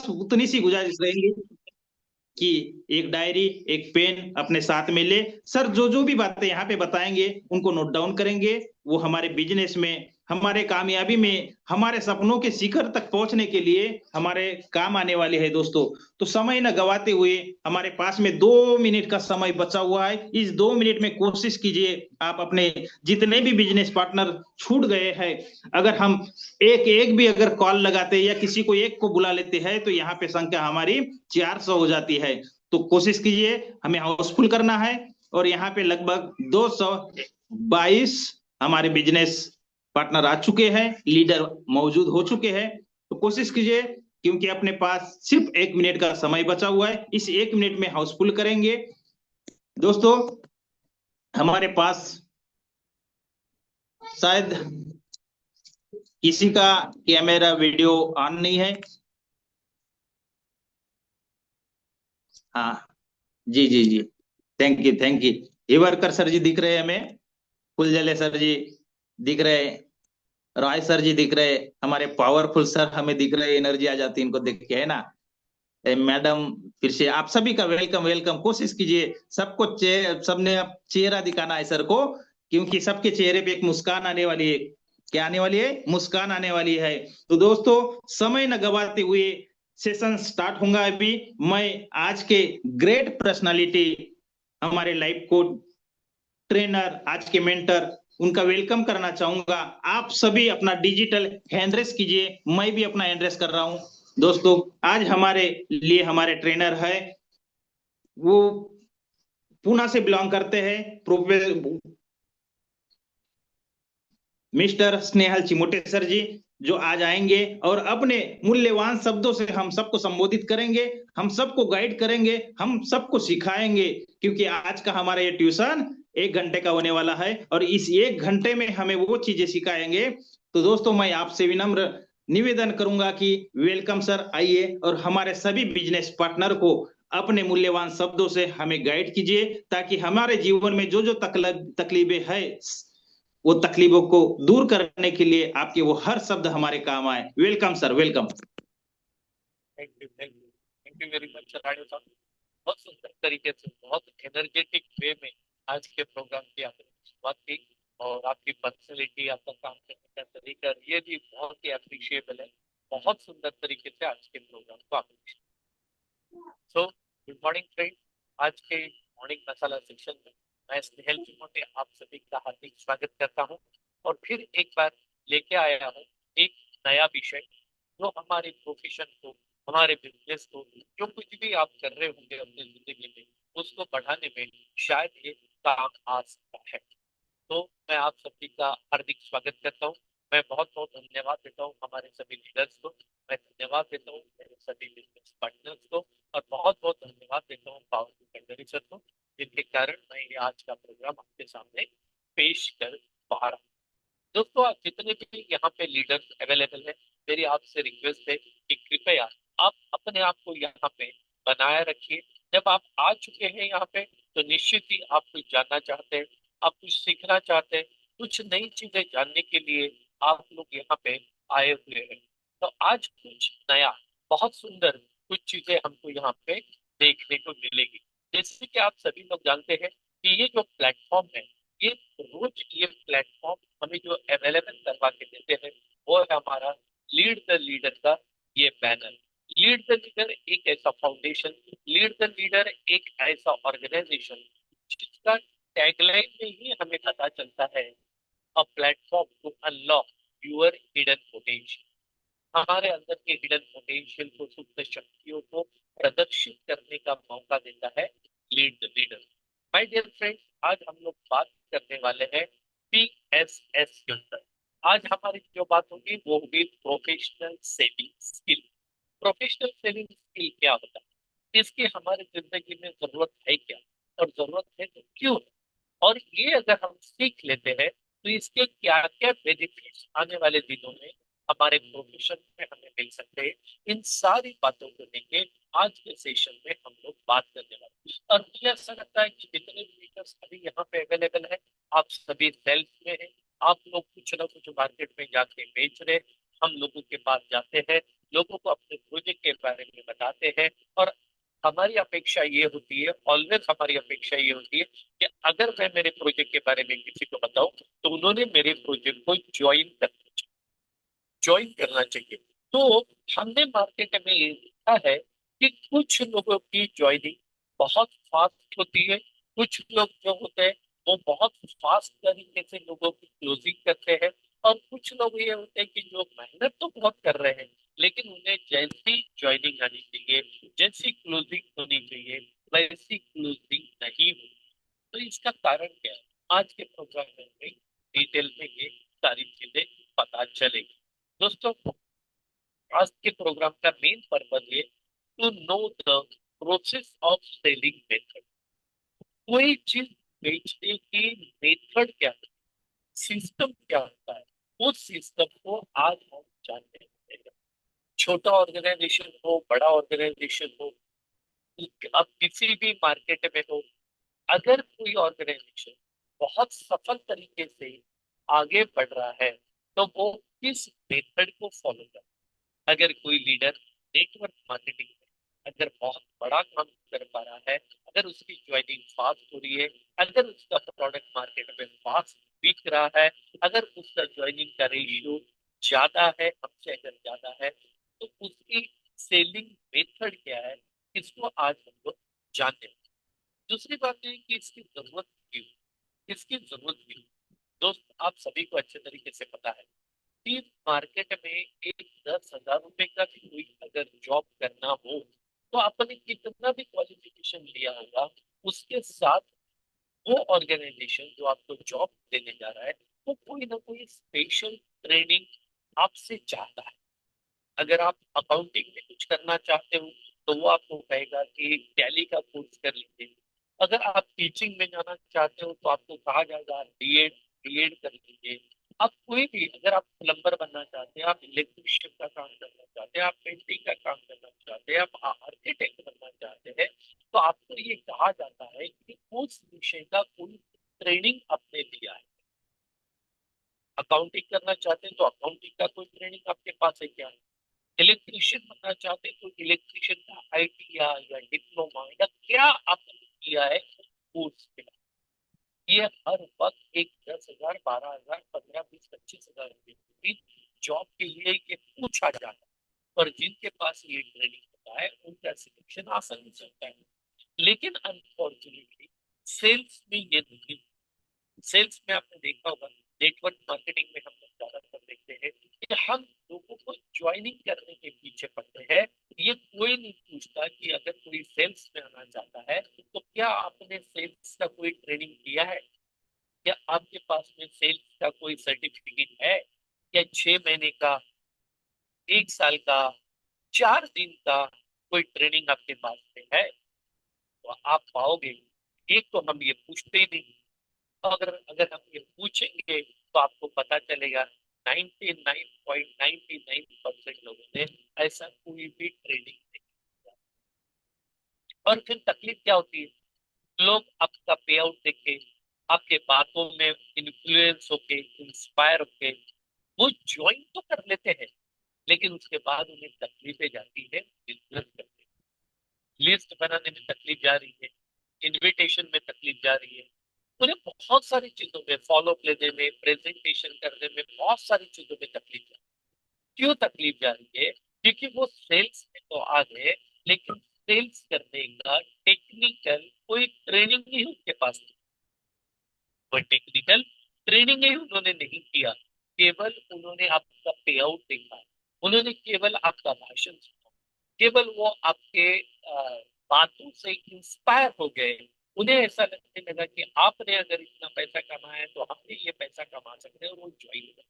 बस उतनी सी गुजारिश रहेंगी कि एक डायरी एक पेन अपने साथ में ले। सर जो जो भी बातें यहाँ पे बताएंगे उनको नोट डाउन करेंगे। वो हमारे बिजनेस में, हमारे कामयाबी में, हमारे सपनों के शिखर तक पहुंचने के लिए हमारे काम आने वाली है दोस्तों। तो समय न गवाते हुए, हमारे पास में 2 मिनट का समय बचा हुआ है। इस 2 मिनट में कोशिश कीजिए आप अपने जितने भी बिजनेस पार्टनर छूट गए हैं, अगर हम एक एक भी अगर कॉल लगाते हैं या किसी को एक को बुला लेते हैं तो यहाँ पे संख्या हमारी 400 हो जाती है। तो कोशिश कीजिए, हमें हाउसफुल करना है। और यहाँ पे लगभग 222 हमारे बिजनेस पार्टनर आ चुके हैं, लीडर मौजूद हो चुके हैं। तो कोशिश कीजिए, क्योंकि अपने पास सिर्फ 1 मिनट का समय बचा हुआ है, इस 1 मिनट में हाउसफुल करेंगे दोस्तों। हमारे पास शायद किसी का कैमरा वीडियो ऑन नहीं है। हाँ, जी जी जी, thank you thank you. Hiwarkar sir ji दिख रहे हैं हमें, फुलझले सर जी दिख रहे, रॉय सर जी दिख रहे, हमारे पावरफुल सर हमें दिख रहे, एनर्जी आ जाती है इनको देख के, है ना। मैडम, फिर से आप सभी का वेलकम वेलकम। कोशिश कीजिए सबको सबने अब चेहरा दिखाना है सर को, क्योंकि सबके चेहरे पे एक मुस्कान आने वाली है। क्या आने वाली है? मुस्कान आने वाली है। तो दोस्तों, समय न गवाते हुए सेशन स्टार्ट होगा अभी। मैं आज के ग्रेट पर्सनालिटी, हमारे लाइफ को ट्रेनर, आज के मेंटर, उनका वेलकम करना चाहूंगा। आप सभी अपना डिजिटल हैंड रेस कीजिए, मैं भी अपना हैंड रेस कर रहा हूं। दोस्तों, आज हमारे लिए हमारे ट्रेनर है, वो पूना से बिलोंग करते हैं, मिस्टर स्नेहल चिमोटे सर जी, जो आज आएंगे और अपने मूल्यवान शब्दों से हम सबको संबोधित करेंगे, हम सबको गाइड करेंगे, हम सबको सिखाएंगे। क्योंकि आज का हमारा ये ट्यूशन 1 घंटे का होने वाला है और इस 1 घंटे में हमें वो चीजें सिखाएंगे। तो दोस्तों, मैं आपसे विनम्र निवेदन करूंगा कि वेलकम सर, आइए और हमारे सभी बिजनेस पार्टनर को अपने मूल्यवान शब्दों से हमें गाइड कीजिए, ताकि हमारे जीवन में जो जो तकलीफें है, वो तकलीफों को दूर करने के लिए आपके वो हर शब्द हमारे काम आए। Welcome sir, welcome. Thank you thank you thank you very much Sarade साहब। बहुत सुंदर तरीके से, बहुत एनर्जेटिक वे में आज के प्रोग्राम की आपने शुरुआत की। और आपकी पर्सनैलिटी, आपका काम करने का तरीका, ये भी बहुत ही अप्रिशिएबल है। बहुत सुंदर तरीके से आज के प्रोग्राम को आपने। So good morning friend. आज के मॉर्निंग मसाला सेक्शन में मैं स्नेहल चिमोटे आप सभी का हार्दिक स्वागत करता हूँ। और फिर एक बार लेके आया हूँ एक नया विषय, जो हमारे प्रोफेशन को, हमारे बिजनेस को, जो कुछ भी आप कर रहे होंगे अपनी जिंदगी में, उसको बढ़ाने में शायद ये काम आ सकता है। तो मैं आप सभी का हार्दिक स्वागत करता हूँ। मैं बहुत बहुत धन्यवाद देता हूँ हमारे सभी लीडर्स को। मैं धन्यवाद देता हूँ मेरे सभी बिजनेस पार्टनर्स को। और बहुत बहुत धन्यवाद देता हूँ पावरफुल कंडरी सर को, जिनके कारण मैं ये आज का प्रोग्राम आपके सामने पेश कर पा रहा हूँ। दोस्तों, आप जितने भी यहाँ पे लीडर्स अवेलेबल है, मेरी आपसे रिक्वेस्ट है कि कृपया आप अपने आप को यहाँ पे बनाए रखिए। जब आप आ चुके हैं यहाँ पे, तो निश्चित ही आप कुछ जानना चाहते हैं, आप कुछ सीखना चाहते हैं, कुछ नई चीजें जानने के लिए आप लोग यहाँ पे आए हुए हैं। तो आज कुछ नया, बहुत सुंदर कुछ चीजें हमको यहाँ पे देखने को मिलेगी। जैसे कि आप सभी लोग जानते हैं कि ये जो प्लेटफॉर्म है, ये रोज ये प्लेटफॉर्म हमें जो अवेलेबल करवा के देते हैं, वो है हमारा लीड द लीडर का ये बैनर। लीड द लीडर एक ऐसा फाउंडेशन, लीड द लीडर एक ऐसा ऑर्गेनाइजेशन जिसका टैगलाइन में ही हमें पता चलता है, a platform to unlock your hidden potential. हमारे अंदर के हिडन पोटेंशियल को, सुप्त शक्तियों को प्रदर्शित करने का मौका देता है lead the leader. My dear friends, आज हम लोग बात करने वाले हैं PSS के ऊपर। आज हमारी जो बात होगी वो होगी professional selling skill. Professional selling skill क्या होता है, इसकी हमारी जिंदगी में जरूरत है क्या, और जरूरत है तो क्यों है? और ये अगर हम सीख लेते हैं तो इसके क्या क्या बेनिफिट्स आने वाले दिनों में हमारे प्रोफेशन में हमें मिल सकते हैं, इन सारी बातों को लेके आज के सेशन में हम लोग बात करने वाले हैं। और मुझे ऐसा लगता है कि जितने भी लीडर्स अभी यहाँ पे अवेलेबल है, आप सभी सेल्स में हैं। आप लोग कुछ ना कुछ मार्केट में जाके बेच रहे, हम लोगों के पास जाते हैं, लोगों को अपने प्रोजेक्ट के बारे में बताते हैं। और हमारी अपेक्षा ये होती है, ऑलवेज हमारी अपेक्षा ये होती है कि अगर मैं मेरे प्रोजेक्ट के बारे में किसी को बताऊं तो उन्होंने मेरे प्रोजेक्ट को ज्वाइन करना चाहिए। तो हमने मार्केट में ये देखा है कि कुछ लोगों की ज्वाइनिंग बहुत फास्ट होती है, कुछ लोग जो होते हैं वो बहुत फास्ट तरीके से लोगों की क्लोजिंग करते हैं, और कुछ लोग ये होते हैं कि जो मेहनत तो बहुत कर रहे हैं लेकिन उन्हें जैसी ज्वाइनिंग आनी चाहिए, जैसी क्लोजिंग होनी चाहिए, वैसी क्लोजिंग नहीं हुई। तो इसका कारण क्या है, आज के प्रोग्राम में हमें डिटेल में ये सारी चीजें पता चलेगी। दोस्तों, आज के प्रोग्राम का मेन पर्पज है to know the process of selling method. कोई चीज बेचने की मेथड क्या है, सिस्टम क्या होता है, उस सिस्टम को आज हम जानते हैं। छोटा ऑर्गेनाइजेशन हो, बड़ा ऑर्गेनाइजेशन हो, अब किसी भी मार्केट में हो, अगर कोई ऑर्गेनाइजेशन बहुत सफल तरीके से आगे बढ़ रहा है तो वो किस मेथड को फॉलो कर। अगर कोई लीडर नेटवर्क मार्केटिंग में अगर बहुत बड़ा काम कर पा रहा है, अगर उसकी ज्वाइनिंग फास्ट हो रही है, अगर उसका प्रोडक्ट मार्केट में फास्ट बिक रहा है, अगर उसका ज्वाइनिंग का रेशियो ज्यादा है, हमसे अगर ज्यादा है, तो उसकी सेलिंग मेथड क्या है, इसको आज हम लोग जानते हैं। दूसरी बात ये कि इसकी जरूरत क्यों, इसकी जरूरत क्यों। दोस्त, आप सभी को अच्छे तरीके से पता है कि मार्केट में एक 10,000 रुपए का भी कोई अगर जॉब करना हो तो आपने कितना भी क्वालिफिकेशन लिया होगा, उसके साथ वो ऑर्गेनाइजेशन जो आपको जॉब देने जा रहा है वो कोई ना कोई स्पेशल ट्रेनिंग आपसे चाहता है। अगर आप अकाउंटिंग में कुछ करना चाहते हो तो वो आपको कहेगा कि एक टैली का कोर्स कर लीजिए। अगर आप टीचिंग में जाना चाहते हो तो आपको कहा जाएगा डीएड डीएड कर लीजिए। आप कोई भी, अगर आप प्लम्बर बनना चाहते हैं, आप इलेक्ट्रिशियन का काम करना चाहते हैं, आप पेंटिंग का काम करना चाहते हैं, आप आर्किटेक्ट बनना चाहते हैं, तो आपको ये कहा जाता है कि उस विषय का कोई ट्रेनिंग आपने लिया है। अकाउंटिंग करना चाहते हैं तो अकाउंटिंग का कोई ट्रेनिंग आपके पास है क्या? इलेक्ट्रिशियन बनना चाहते हैं तो इलेक्ट्रिशियन का आईटीआई या डिप्लोमा या क्या आपने किया है कोर्स पे। ये हर वक्त एक 10,000, 12,000, 15, 20, 25,000 रुपए की जॉब के लिए ये पूछा जाता है। और जिनके पास ये ट्रेनिंग होता है उनका सिलेक्शन आसानी से होता है। लेकिन अनफॉर्चुनेटली सेल्स में ये नहीं। सेल्स में आपने देखा होगा, नेटवर्क मार्केटिंग में हम लोग ज्यादातर देखते हैं कि हम लोगों को ज्वाइनिंग करने के पीछे पड़ते हैं। ये कोई नहीं पूछता कि अगर कोई सेल्स में आना चाहता है तो क्या आपने सेल्स का कोई ट्रेनिंग किया है, क्या आपके पास में सेल्स का कोई सर्टिफिकेट है, क्या 6 महीने का, 1 साल का, 4 दिन का कोई ट्रेनिंग आपके पास में है। तो आप पाओगे, एक तो हम ये पूछते ही नहीं। अगर अगर हम ये पूछेंगे तो आपको पता चलेगा 99.99% लोगों ने ऐसा कोई भी ट्रेनिंग नहीं किया। और फिर तकलीफ क्या होती है, लोग आपका पे आउट देखे, आपके बातों में इन्फ्लुएंस होके, इंस्पायर होके वो ज्वाइन तो कर लेते हैं, लेकिन उसके बाद उन्हें तकलीफें जाती है बिजनेस करने, लिस्ट बनाने में तकलीफ जा रही है, इनविटेशन में तकलीफ जा रही है, उन्हें बहुत सारी चीजों में, फॉलो अप लेने में, प्रेजेंटेशन करने में, बहुत सारी चीजों में तकलीफ जा रही है। क्यों तकलीफ जा रही है? क्योंकि वो सेल्स में तो आ गए लेकिन सेल्स करने का टेक्निकल कोई ट्रेनिंग ही उनके पास नहीं। कोई टेक्निकल ट्रेनिंग ही उन्होंने नहीं किया, केवल उन्होंने आपका पे आउट देखा, उन्होंने केवल आपका भाषण सुना, केवल वो आपके बातों से इंस्पायर हो गए। उन्हें ऐसा लगने लगा कि आपने अगर इतना पैसा कमाया है तो हम भी ये पैसा कमा सकते हैं, और वो ज्वाइन कर।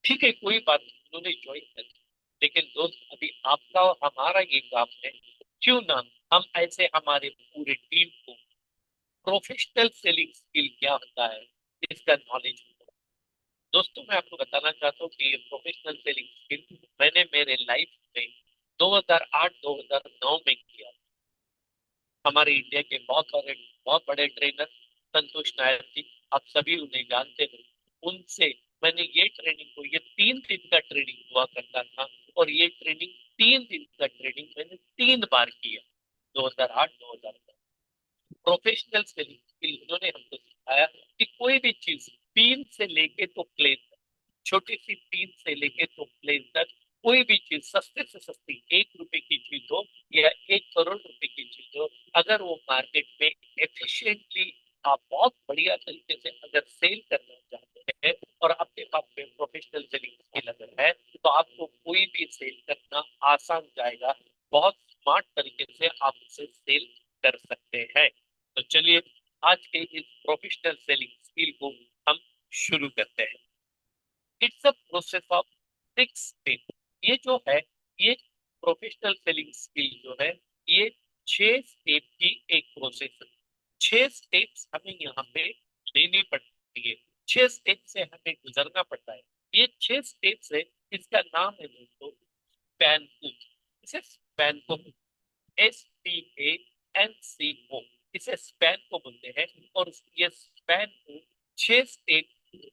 ठीक है, कोई बात नहीं, उन्होंने ज्वाइन कर। लेकिन दोस्त, अभी आपका और हमारा ये काम है, क्यों ना हम ऐसे हमारे पूरे टीम को प्रोफेशनल सेलिंग स्किल क्या होता है इसका नॉलेज। दोस्तों, मैं आपको बताना चाहता हूँ कि ये प्रोफेशनल सेलिंग स्किल मैंने मेरे लाइफ में 2008-2009 में किया। हमारे इंडिया के बहुत बड़े ट्रेनर संतोष नायर जी, आप सभी उन्हें जानते हो, उनसे मैंने ये ट्रेनिंग को, ये 3 दिन का ट्रेनिंग हुआ करता था, और ये ट्रेनिंग 3 दिन का ट्रेनिंग मैंने 3 बार किया, 2008, 2009। प्रोफेशनल सेलिंग स्किल उन्होंने हमको सिखाया कि कोई भी चीज पीन से लेके तो प्लेन तक, छोटी सी पीन से लेके तो प्लेन तक, कोई भी चीज सस्ते से सस्ती 1 रुपए की चीज हो या 1 करोड़ रुपए की चीज हो, अगर वो मार्केट में एफिशिएंटली आप बहुत बढ़िया तरीके से अगर सेल करना चाहते हैं और आपके पास में प्रोफेशनल सेलिंग स्किल अगर है, तो आपको कोई भी सेल करना आसान जाएगा। बहुत स्मार्ट तरीके से आप उसे सेल कर सकते हैं। तो चलिए आज के इस प्रोफेशनल सेलिंग स्किल को हम शुरू करते हैं। It's a process of 6 step. ये जो है, ये प्रोफेशनल सेलिंग स्किल जो है, ये 6 स्टेप की एक प्रोसेस है। 6 स्टेप्स हमें यहाँ पे लेनी पड़ती है, 6 स्टेप से हमें गुजरना पड़ता है। ये 6 स्टेप्स है, इसका नाम है दोस्तों स्पैन। इसे स्पैन को SPANCO, इसे स्पैन को बोलते हैं। और ये स्पैन को 6 स्टेप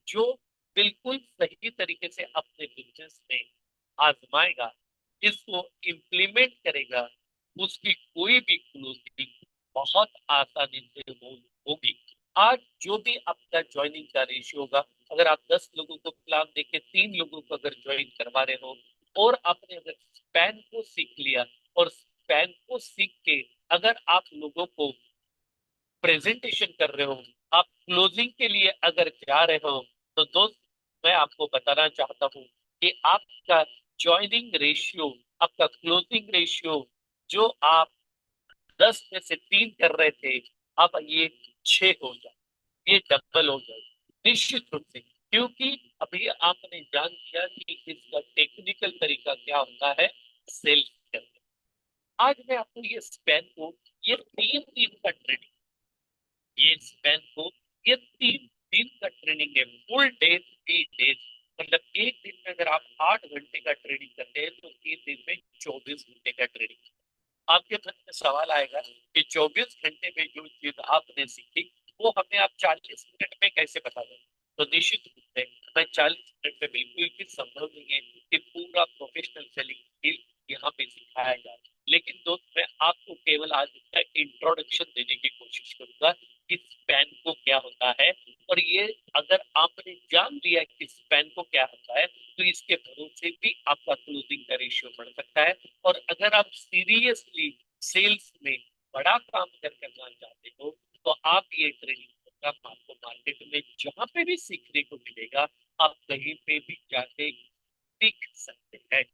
जो बिल्कुल सही तरीके से अपने बिजनेस में आजमाएगा, इसको इम्प्लीमेंट करेगा, उसकी कोई भी क्लोजिंग बहुत आसानी से होगी। आज जो भी आपका ज्वाइनिंग का रेशियो होगा, अगर आप 10 लोगों को प्लान देके 3 लोगों को अगर ज्वाइन करवा रहे हो और आपने अगर स्पैन को सीख लिया और स्पैन को सीख के अगर आप लोगों को प्रेजेंटेशन कर रहे हो, आप क्लोजिंग के लिए अगर जा रहे हो, तो दोस्त मैं आपको बताना चाहता हूँ कि आपका ज्वाइनिंग रेशियो, आपका क्लोजिंग रेशियो जो आप 10 में से 3 कर रहे थे, अब ये 6 हो जाए, ये डबल हो जाए निश्चित रूप से। क्योंकि अभी आपने जान लिया कि इसका टेक्निकल तरीका क्या होता है सेल्स करने। आज मैं आपको ये स्पैन को, ये 3 दिन का ट्रेनिंग, ये स्पैन को, ये 3 दिन का ट्रेनिंग है, फुल डे 3 डेज। मतलब एक दिन में अगर आप 8 घंटे का ट्रेनिंग करते हैं, तो 3 दिन में 24 घंटे का ट्रेनिंग। आपके मन में सवाल आएगा कि 24 घंटे में जो चीज आपने सीखी वो हमें आप 40 मिनट में कैसे बता दें। तो निश्चित रूप से मैं 40 मिनट में बिल्कुल भी संभव नहीं है कि पूरा प्रोफेशनल सेलिंग स्किल यहाँ पे सिखाया जाए। लेकिन दोस्त मैं आपको केवल आज इसका इंट्रोडक्शन देने की कोशिश करूंगा कि स्पैन को क्या होता है। और ये अगर आपने जान लिया कि स्पैन को क्या होता है, तो इसके भरोसे भी आपका क्लोजिंग का रेशियो बढ़ सकता है। और अगर आप सीरियसली सेल्स में बड़ा काम अगर करना चाहते हो, तो आप ये ट्रेनिंग प्रोग्राम आपको मार्केट में जहां पे भी सीखने को मिलेगा, आप कहीं पे भी जाके सीख सकते हैं।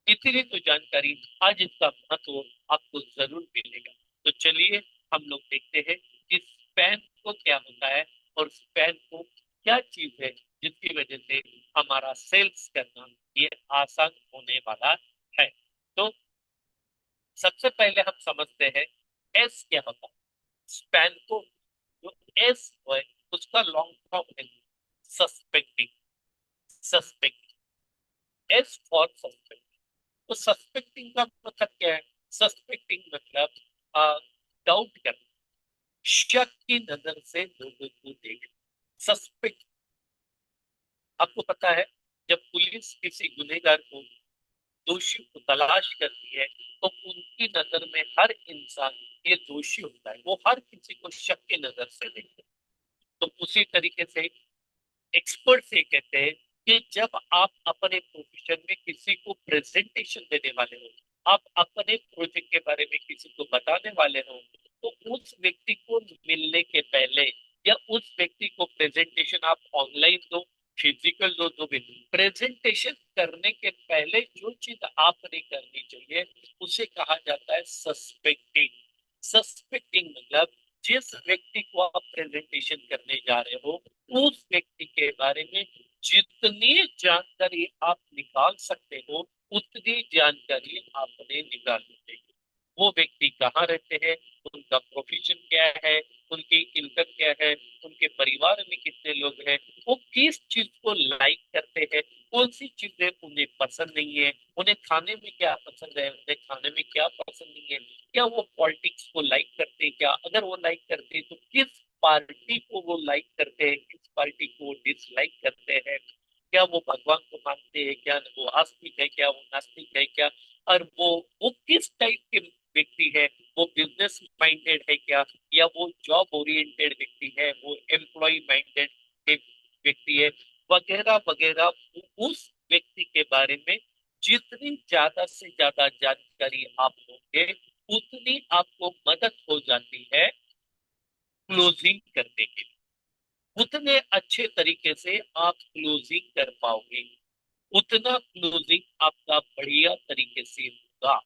इतनी तो जानकारी, आज इसका महत्व आपको जरूर मिलेगा। तो चलिए हम लोग देखते हैं कि स्पैन को क्या होता है और स्पैन को क्या चीज है जिसकी वजह से हमारा सेल्स करना ये आसान होने वाला है। तो सबसे पहले हम समझते हैं एस क्या होता है। स्पैन को जो एस है उसका लॉन्ग फॉर्म है suspecting. Suspecting, S for suspect. तो सस्पेक्टिंग का मतलब क्या है? सस्पेक्टिंग मतलब डाउट करना, शक की नजर से लोगों को देखना। सस्पेक्ट, आपको पता है जब पुलिस किसी गुनहगार को, दोषी को तलाश करती है, तो उनकी नजर में हर इंसान ये दोषी होता है, वो हर किसी को शक की नजर से देखते हैं। तो उसी तरीके से एक्सपर्ट ये कहते हैं कि जब आप अपने प्रोफेशन में किसी को प्रेजेंटेशन देने वाले हो, आप अपने प्रोजेक्ट के बारे में किसी को बताने वाले हो, तो उस व्यक्ति को मिलने के पहले या उस व्यक्ति को प्रेजेंटेशन आप ऑनलाइन दो, फिजिकल दो, तो भी प्रेजेंटेशन करने के पहले जो चीज आपने करनी चाहिए उसे कहा जाता है सस्पेक्टिंग। सस्पेक्टिंग मतलब जिस व्यक्ति को आप प्रेजेंटेशन करने जा रहे हो, उस व्यक्ति के बारे में जितनी जानकारी आप निकाल सकते हो उतनी जानकारी आपने निकालनी चाहिए। वो व्यक्ति कहाँ रहते हैं, उनका प्रोफेशन क्या है, उनकी इनकम क्या है, उनके परिवार में कितने लोग हैं, वो किस चीज को लाइक करते हैं, कौन सी चीजें उन्हें पसंद नहीं है, उन्हें खाने में क्या पसंद है, उन्हें खाने में क्या पसंद नहीं है, क्या वो पॉलिटिक्स को लाइक करते हैं, क्या अगर वो लाइक करते हैं तो किस पार्टी को वो लाइक करते हैं, किस पार्टी को डिसलाइक करते हैं, क्या वो भगवान को मानते हैं क्या, वो आस्तिक है क्या, वो नास्तिक है क्या, और वो किस टाइप के व्यक्ति है, वो बिजनेस माइंडेड है क्या, या वो जॉब ओरिएंटेड व्यक्ति है, वो एम्प्लॉय माइंडेड व्यक्ति है, वगैरह वगैरह। उस व्यक्ति के बारे में जितनी ज्यादा से ज्यादा जानकारी आप लोगे, उतनी आपको मदद हो जाती है क्लोजिंग करने के लिए। उतने अच्छे तरीके से आप क्लोजिंग कर पाओगे, उतना क्लोजिंग आपका बढ़िया तरीके से होगा,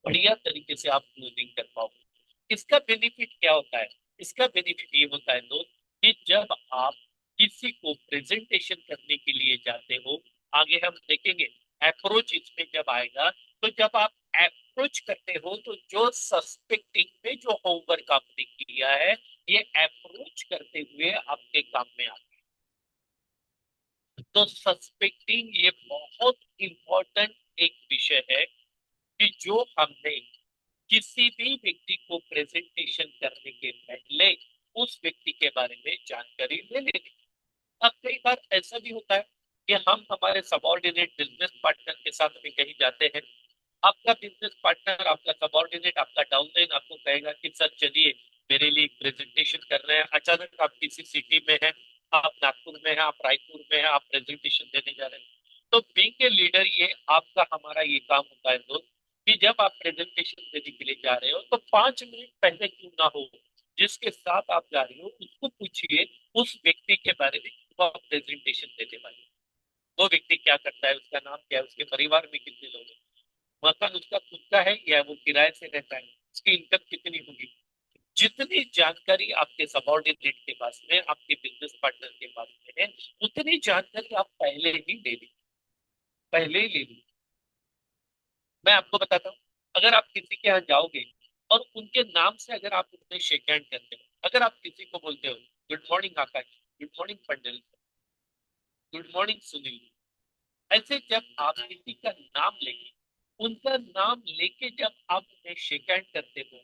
बढ़िया तरीके से आप क्लोजिंग कर पाओगे। इसका बेनिफिट क्या होता है? इसका बेनिफिट ये होता है दोस्त, कि जब आप किसी को प्रेजेंटेशन करने के लिए जाते हो, आगे हम देखेंगे अप्रोच इसमें जब आएगा, तो जब आप अप्रोच करते हो तो जो सस्पेक्टिंग में जो होमवर्क आपने किया है, ये अप्रोच करते हुए आपके काम में आता है। तो सस्पेक्टिंग ये बहुत इंपॉर्टेंट एक विषय है, कि जो हमने किसी भी व्यक्ति को प्रेजेंटेशन करने के पहले उस व्यक्ति के बारे में जानकारी ले लेनी। अब कई बार ऐसा भी होता है कि हम हमारे सबॉर्डिनेट बिजनेस पार्टनर के साथ में कहीं जाते हैं। आपका बिजनेस पार्टनर, आपका सबॉर्डिनेट, आपका डाउनलाइन आपको कहेगा कि सर चलिए मेरे लिए प्रेजेंटेशन कर रहे हैं। अचानक आप किसी सिटी में हैं, आप नागपुर में हैं, आप रायपुर में हैं, आप प्रेजेंटेशन देने जा रहे हैं। तो बीइंग ए लीडर, ये आपका हमारा ये काम होता है दोस्त, कि जब आप प्रेजेंटेशन देने के लिए जा रहे हो तो 5 मिनट पहले क्यों ना हो, जिसके साथ आप जा रहे हो उसको पूछिए उस व्यक्ति के बारे में, वो आप प्रेजेंटेशन देने वाले हैं। वो व्यक्ति क्या करता है, उसका नाम क्या है, उसके परिवार में कितने लोग हैं, मकान उसका खुद का है या वो किराए से रहता है, उसकी इनकम कितनी होगी। जितनी जानकारी आपके सबॉर्डिनेट के पास में, आपके बिजनेस पार्टनर के पास में है, उतनी जानकारी आप पहले ही ले ली, पहले ही ले ली। मैं आपको बताता हूँ, अगर आप किसी के यहाँ जाओगे और उनके नाम से अगर आप उनसे शेक हैंड करते हो, अगर आप किसी को बोलते हो गुड मॉर्निंग आकाश, गुड मॉर्निंग पंडित, गुड मॉर्निंग सुनील, ऐसे जब आप किसी का नाम लेंगे, उनका नाम लेके जब आप उन्हें शेक हैंड करते हो,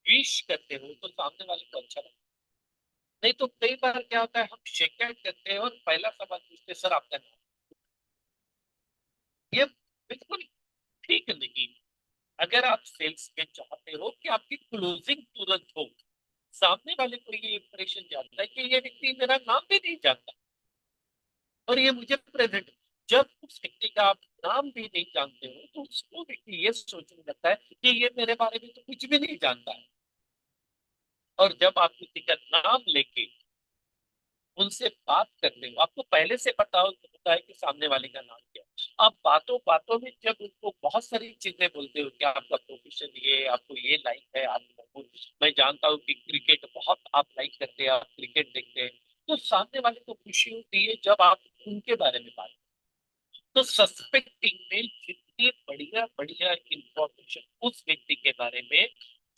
विश करते हो, तो सामने वाले को अच्छा लगता है। नहीं तो कई बार क्या होता है, हम शेक हैंड करते हैं और पहला सवाल पूछते हैं, सर आपका नाम। ये बिल्कुल ठीक नहीं। अगर आप सेल्स में चाहते हो कि आपकी क्लोजिंग तुरंत हो, सामने वाले को ये इंप्रेशन जाता है कि ये व्यक्ति मेरा नाम भी नहीं जानता और ये मुझे प्रेजेंट। जब उस व्यक्ति का आप नाम भी नहीं जानते हो, तो उसको व्यक्ति ये सोचने लगता है कि ये मेरे बारे में तो कुछ भी नहीं जानता है। और जब आप किसी का नाम लेके उनसे बात करते हो, आपको पहले से पता होता है कि सामने वाले का नाम क्या है। आप बातों बातों में जब उनको बहुत सारी चीजें बोलते हो कि आपका प्रोफेशन ये, आपको ये लाइक है, आपको मैं जानता हूँ कि क्रिकेट बहुत आप लाइक करते हैं, आप क्रिकेट देखते हैं, तो सामने वाले को खुशी होती है जब आप उनके बारे में बात। तो सस्पेक्टिंग में जितनी बढ़िया बढ़िया इंफॉर्मेशन उस व्यक्ति के बारे में,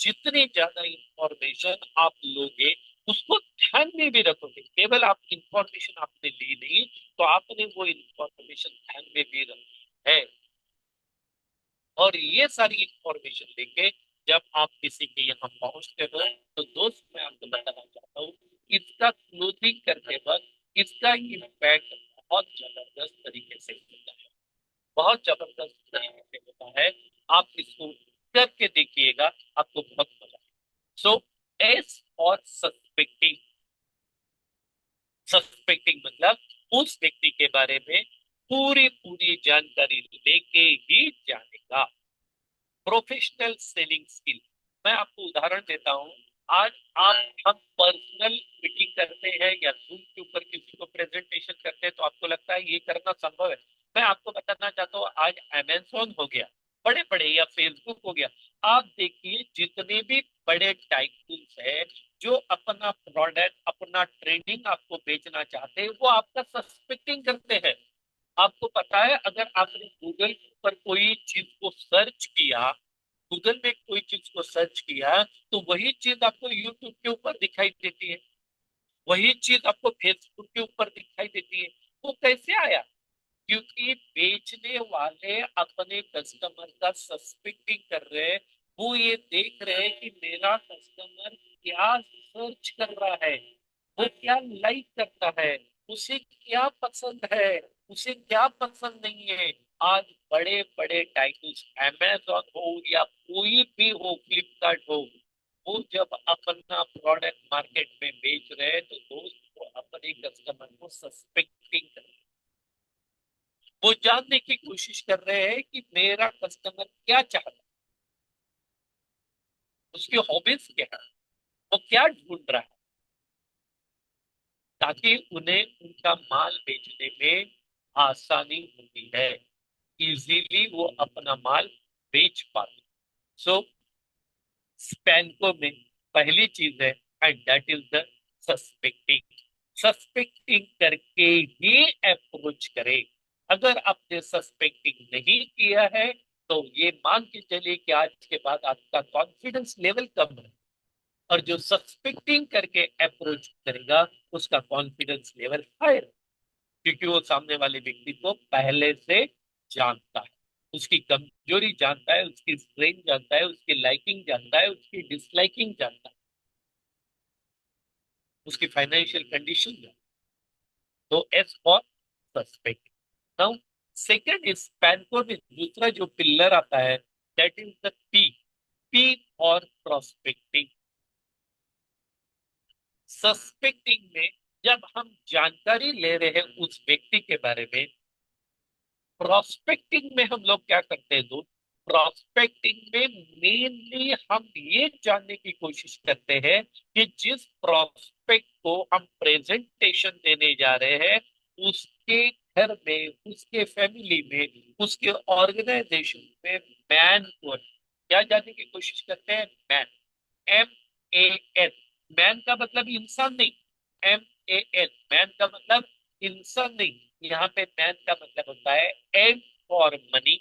जितनी ज्यादा इंफॉर्मेशन आप लोगे, उसको ध्यान में भी रखोगे। केवल आप इंफॉर्मेशन आपने ली नहीं, तो आपने वो इंफॉर्मेशन ध्यान में भी रखी है। और ये सारी इंफॉर्मेशन लेके जब आप किसी के यहाँ पहुंचते हो, तो दोस्त मैं आपको बताना चाहता हूँ, इसका क्लोजिंग करते वक्त इसका इम्पैक्ट बहुत जबरदस्त तरीके से होता है, बहुत जबरदस्त तरीके से होता है। आप इसको करके देखिएगा, आपको बहुत मजा आएगा। सो एस और सस्पेक्टिंग, सस्पेक्टिंग मतलब उस व्यक्ति के बारे में पूरी पूरी जानकारी लेके ही जानेगा। प्रोफेशनल सेलिंग स्किल, मैं आपको उदाहरण देता हूँ। आज आप हम पर्सनल मीटिंग करते हैं या जूम के ऊपर किसी को प्रेजेंटेशन करते हैं, तो आपको लगता है ये करना संभव है। मैं आपको बताना चाहता हूँ, आज अमेजोन हो गया बड़े बड़े, या फेसबुक हो गया, आप देखिए जितने भी बड़े टाइकून्स है जो अपना प्रोडक्ट, अपना ट्रेनिंग आपको बेचना चाहते हैं, वो आपका सस्पेक्टिंग करते हैं। आपको पता है, अगर आपने गूगल पर कोई चीज को सर्च किया, गूगल में कोई चीज को सर्च किया, तो वही चीज आपको यूट्यूब के ऊपर दिखाई देती है, वही चीज आपको फेसबुक के ऊपर दिखाई देती है। वो कैसे आया? क्योंकि बेचने वाले अपने कस्टमर का सस्पेक्टिंग कर रहे हैं। वो ये देख रहे हैं कि मेरा कस्टमर क्या सर्च कर रहा है, वो क्या लाइक करता है, उसे क्या पसंद है, उसे क्या पसंद नहीं है। आज बड़े बड़े टाइटल्स, अमेजॉन हो या कोई भी हो, फ्लिपकार्ट हो, वो जब अपना प्रोडक्ट मार्केट में बेच रहे हैं तो दोस्त वो अपने कस्टमर को सस्पेक्टिंग कर रहे हैं। वो जानने की कोशिश कर रहे हैं कि मेरा कस्टमर क्या चाहता है, उसकी हॉबीज क्या है, वो क्या ढूंढ रहा है, ताकि उन्हें उनका माल बेचने में आसानी होती है, इजीली वो अपना माल बेच पाते। सो स्पैनको में पहली चीज है, and that is the suspecting. Suspecting करके ही अप्रोच करें। अगर आपने सस्पेक्टिंग नहीं किया है तो ये मान के चलिए कि आज के बाद आपका कॉन्फिडेंस लेवल कम है, और जो सस्पेक्टिंग करके अप्रोच करेगा उसका कॉन्फिडेंस लेवल हायर, क्योंकि वो सामने वाले व्यक्ति को पहले से जानता है, उसकी कमजोरी जानता है, उसकी स्ट्रेंथ जानता है, उसकी लाइकिंग जानता है, उसकी डिसलाइकिंग जानता है, उसकी फाइनेंशियल कंडीशन जानता है। तो S for suspect. Now second is पैनको में दूसरा जो पिलर आता है, that is the P. P और प्रोस्पेक्टिंग। सस्पेक्टिंग में जब हम जानकारी ले रहे हैं उस व्यक्ति के बारे में, प्रोस्पेक्टिंग में हम लोग क्या करते हैं दोस्त, प्रोस्पेक्टिंग में मेनली हम ये जानने की कोशिश करते हैं कि जिस प्रोस्पेक्ट को हम प्रेजेंटेशन देने जा रहे हैं उसके घर में, उसके फैमिली में, उसके ऑर्गेनाइजेशन में मैन कौन, क्या जानने की कोशिश करते हैं, मैन। MAN। मैन का मतलब इंसान नहीं, MAN, मैन का मतलब इंसान नहीं। यहाँ पे मैन का मतलब होता है M for money,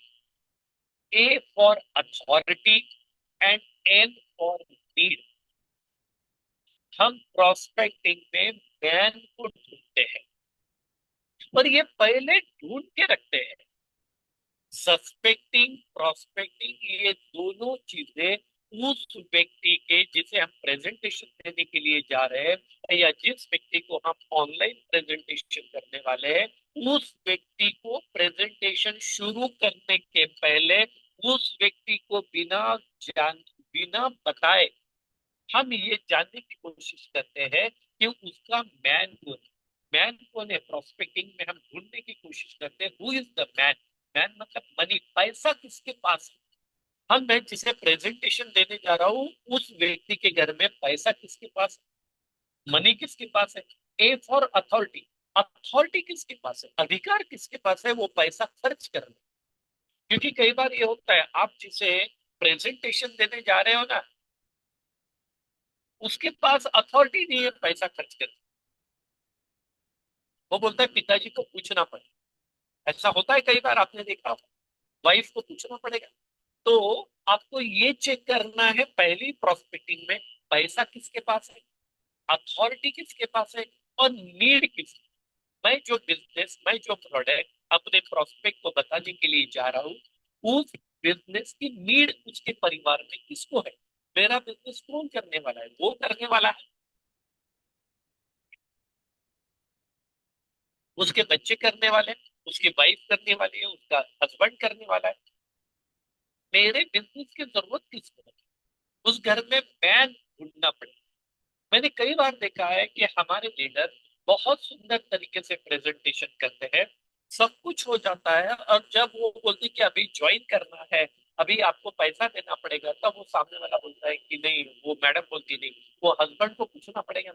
A for authority and N for need. हम प्रोस्पेक्टिंग में मैन को ढूंढते हैं, और ये पहले ढूंढ के रखते हैं। सस्पेक्टिंग, प्रोस्पेक्टिंग, ये दोनों चीजें उस व्यक्ति के जिसे हम प्रेजेंटेशन देने के लिए जा रहे हैं, या जिस व्यक्ति को हम ऑनलाइन प्रेजेंटेशन करने वाले हैं, उस व्यक्ति को प्रेजेंटेशन शुरू करने के पहले उस व्यक्ति को बिना बताए हम ये जानने की कोशिश करते हैं कि उसका मैन कौन है। मैन कौन है, प्रोस्पेक्टिंग में हम ढूंढने की कोशिश करते हैं who is the man. Man मतलब मनी, पैसा किसके पास है। मैं जिसे प्रेजेंटेशन देने जा रहा हूँ उस व्यक्ति के घर में पैसा किसके पास है, मनी किसके पास है। A for authority. अथॉरिटी किसके पास है, अधिकार किसके पास है वो पैसा खर्च करने। क्योंकि कई बार ये होता है, आप जिसे प्रेजेंटेशन देने जा रहे हो ना, उसके पास अथॉरिटी नहीं है पैसा खर्च करने। वो बोलता है पिताजी को पूछना पड़ेगा। ऐसा होता है कई बार, आपने देखा होगा, वाइफ को पूछना पड़ेगा। तो आपको ये चेक करना है पहली प्रोस्पेक्टिंग में, पैसा किसके पास है, अथॉरिटी किसके पास है, और नीड किसकी। मैं जो प्रोडक्ट अपने प्रोस्पेक्ट को बताने के लिए जा रहा हूँ, उस बिजनेस की नीड उसके परिवार में किसको है। मेरा बिजनेस कौन करने वाला है, वो करने वाला है, उसके बच्चे करने वाले हैं, उसकी वाइफ करने वाली है, उसका हस्बैंड करने वाला है। मेरे बिजनेस की जरूरत किसको है, उस घर में मैन ढूंढना पड़ेगा। मैंने कई बार देखा है कि हमारे लीडर बहुत सुंदर तरीके से प्रेजेंटेशन करते हैं, सब कुछ हो जाता है, और जब वो बोलते हैं कि अभी ज्वाइन करना है, अभी आपको पैसा देना पड़ेगा, तब वो सामने वाला बोलता है कि नहीं, वो मैडम बोलती नहीं, वो हस्बैंड को पूछना पड़ेगा।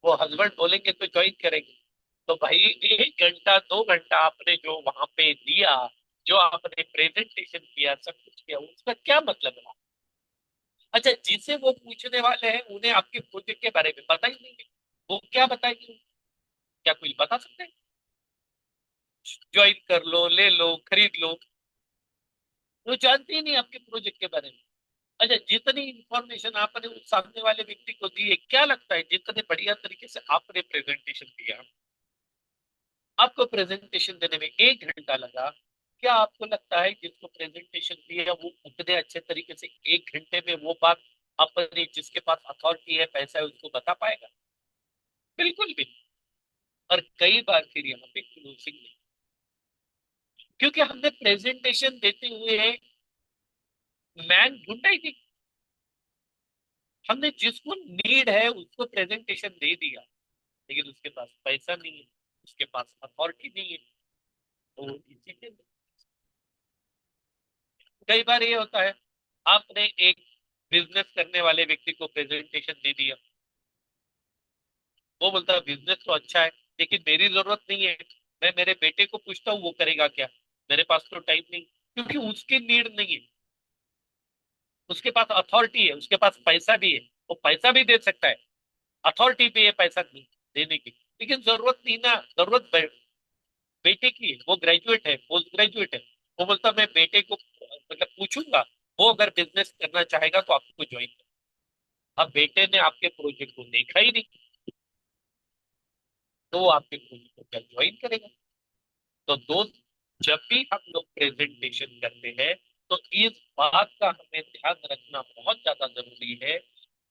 वो हस्बैंड बोलेंगे तो ज्वाइन करेंगे। तो भाई 1 घंटा 2 घंटा आपने जो वहां पे दिया, जो आपने प्रेजेंटेशन किया, सब कुछ किया, उसका क्या मतलब है। अच्छा, जिसे वो पूछने वाले हैं उन्हें आपके प्रोजेक्ट के बारे में पता ही नहीं है, वो क्या बताएंगे, क्या कोई बता सकते हैं, ज्वाइन कर लो, ले लो, खरीद लो। वो जानते ही नहीं आपके प्रोजेक्ट के बारे में। अच्छा, जितनी इंफॉर्मेशन आपने उस सामने वाले व्यक्ति को दी है, क्या लगता है जितने बढ़िया तरीके से आपने प्रेजेंटेशन दिया, आपको प्रेजेंटेशन देने में 1 घंटा लगा, क्या आपको लगता है जिसको प्रेजेंटेशन दिया वो उतने अच्छे तरीके से 1 घंटे में वो बात अपने जिसके पास अथॉरिटी है, पैसा है, उसको बता पाएगा? बिल्कुल भी नहीं। और कई बार फिर यहाँ पे क्लोजिंग नहीं, क्योंकि हमने प्रेजेंटेशन देते हुए मैन ढूंढा ही नहीं। हमने जिसको नीड है उसको प्रेजेंटेशन दे दिया, लेकिन उसके पास पैसा नहीं है, उसके पास अथॉरिटी नहीं है, तो इसी से कई बार ये होता है, आपने एक बिजनेस करने वाले व्यक्ति को प्रेजेंटेशन दे दिया, वो बोलता है बिजनेस तो अच्छा है लेकिन मेरी जरूरत नहीं है, मैं मेरे बेटे को पूछता हूँ वो करेगा क्या, मेरे पास तो टाइम नहीं, क्योंकि उसकी नीड नहीं है। उसके पास अथॉरिटी है, उसके पास पैसा भी है, वो पैसा भी दे सकता है, अथॉरिटी भी है पैसा देने की, लेकिन जरूरत नहीं ना, जरूरत बेटे की है, वो ग्रेजुएट है, पोस्ट ग्रेजुएट है, वो बोलता मैं बेटे को मतलब पूछूंगा, वो अगर बिजनेस करना चाहेगा तो आपको ज्वाइन। अब बेटे ने आपके प्रोजेक्ट को देखा ही नहीं, तो वो आपके प्रोजेक्ट को क्या ज्वाइन करेगा। तो दोस्त, जब भी हम लोग प्रेजेंटेशन करते हैं तो इस बात का हमें ध्यान रखना बहुत ज्यादा जरूरी है।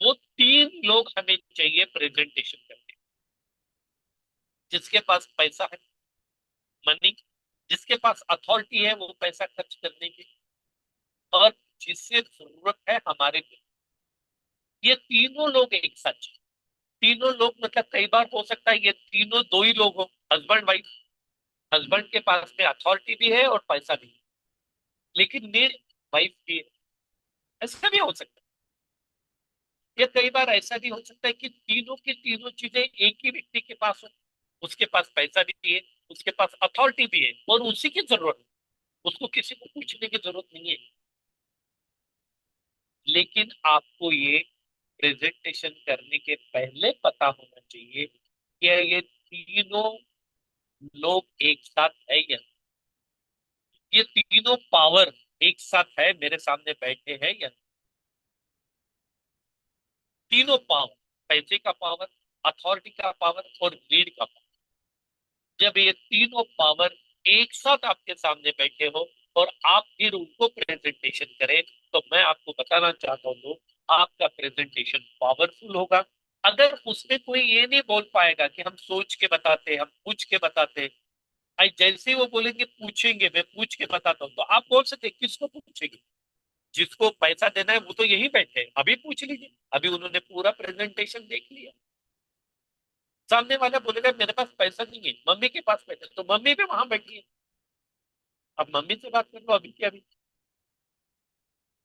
वो तीन लोग हमें चाहिए प्रेजेंटेशन करने, जिसके पास पैसा है, मनी, जिसके पास अथॉरिटी है वो पैसा खर्च करने की, और जिससे जरूरत है हमारे लिए। ये तीनों लोग एक साथ चाहिए। तीनों लोग मतलब कई बार हो सकता है ये तीनों दो ही लोग हो, हस्बैंड वाइफ, हस्बैंड के पास में अथॉरिटी भी है और पैसा भी है, लेकिन मेरी वाइफ भी है, ऐसा भी हो सकता है। या कई बार ऐसा भी हो सकता है कि तीनों की तीनों चीजें एक ही व्यक्ति के पास हो, उसके पास पैसा भी है, उसके पास अथॉरिटी भी है, और उसी की जरूरत है, उसको किसी को पूछने की जरूरत नहीं है। लेकिन आपको ये प्रेजेंटेशन करने के पहले पता होना चाहिए कि ये तीनों लोग एक साथ है या नहीं? ये तीनों पावर एक साथ है, मेरे सामने बैठे हैं या नहीं? तीनों पावर, पैसे का पावर, अथॉरिटी का पावर और लीड का पावर, जब ये तीनों पावर एक साथ आपके सामने बैठे हो और आप फिर उनको प्रेजेंटेशन करें, तो मैं आपको बताना चाहता हूँ तो आपका प्रेजेंटेशन पावरफुल होगा। अगर उसमें कोई ये नहीं बोल पाएगा कि हम सोच के बताते हैं, हम पूछ के बताते हैं, आई जैसे ही वो बोलेंगे पूछेंगे, मैं पूछ के बताता हूँ, तो आप बोल सकते हैं, किसको पूछेंगे? जिसको पैसा देना है वो तो यही बैठे हैं, अभी पूछ लीजिए, अभी उन्होंने पूरा प्रेजेंटेशन देख लिया। सामने वाला बोलेगा मेरे पास पैसा नहीं है, मम्मी के पास पैसा है, तो मम्मी भी वहां बैठी है, अब मम्मी से बात कर लो अभी क्या। अभी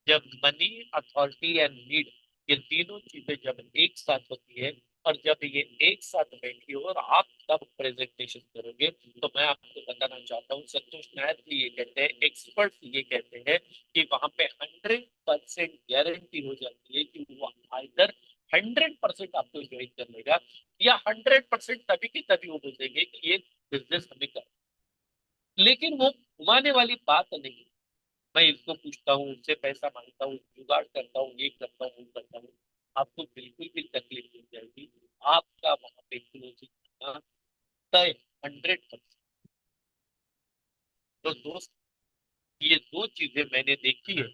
जब मनी, अथॉरिटी एंड नीड, ये तीनों चीजें जब एक साथ होती है और जब ये एक साथ बैठी हो और आप तब प्रेजेंटेशन करोगे, तो मैं आपको बताना चाहता हूँ, संतोष नायक जी ये कहते हैं, एक्सपर्ट ये कहते हैं कि वहां पे 100% गारंटी हो जाती है कि वो आइदर 100% आपको ज्वाइन कर लेगा, या 100% तभी की तभी वो बोल देंगे कि ये बिजनेस हमें कर। लेकिन वो घुमाने वाली बात नहीं, मैं इसको पूछता हूँ, उससे पैसा मांगता हूँ, जुगाड़ करता हूँ, ये करता हूँ, वो करता हूँ, आपको बिल्कुल भी तकलीफ नहीं जाएगी। आपका वहां पे क्लोजिंग होना तय, 100%। तो दोस्त, ये दो चीजें मैंने देखी है,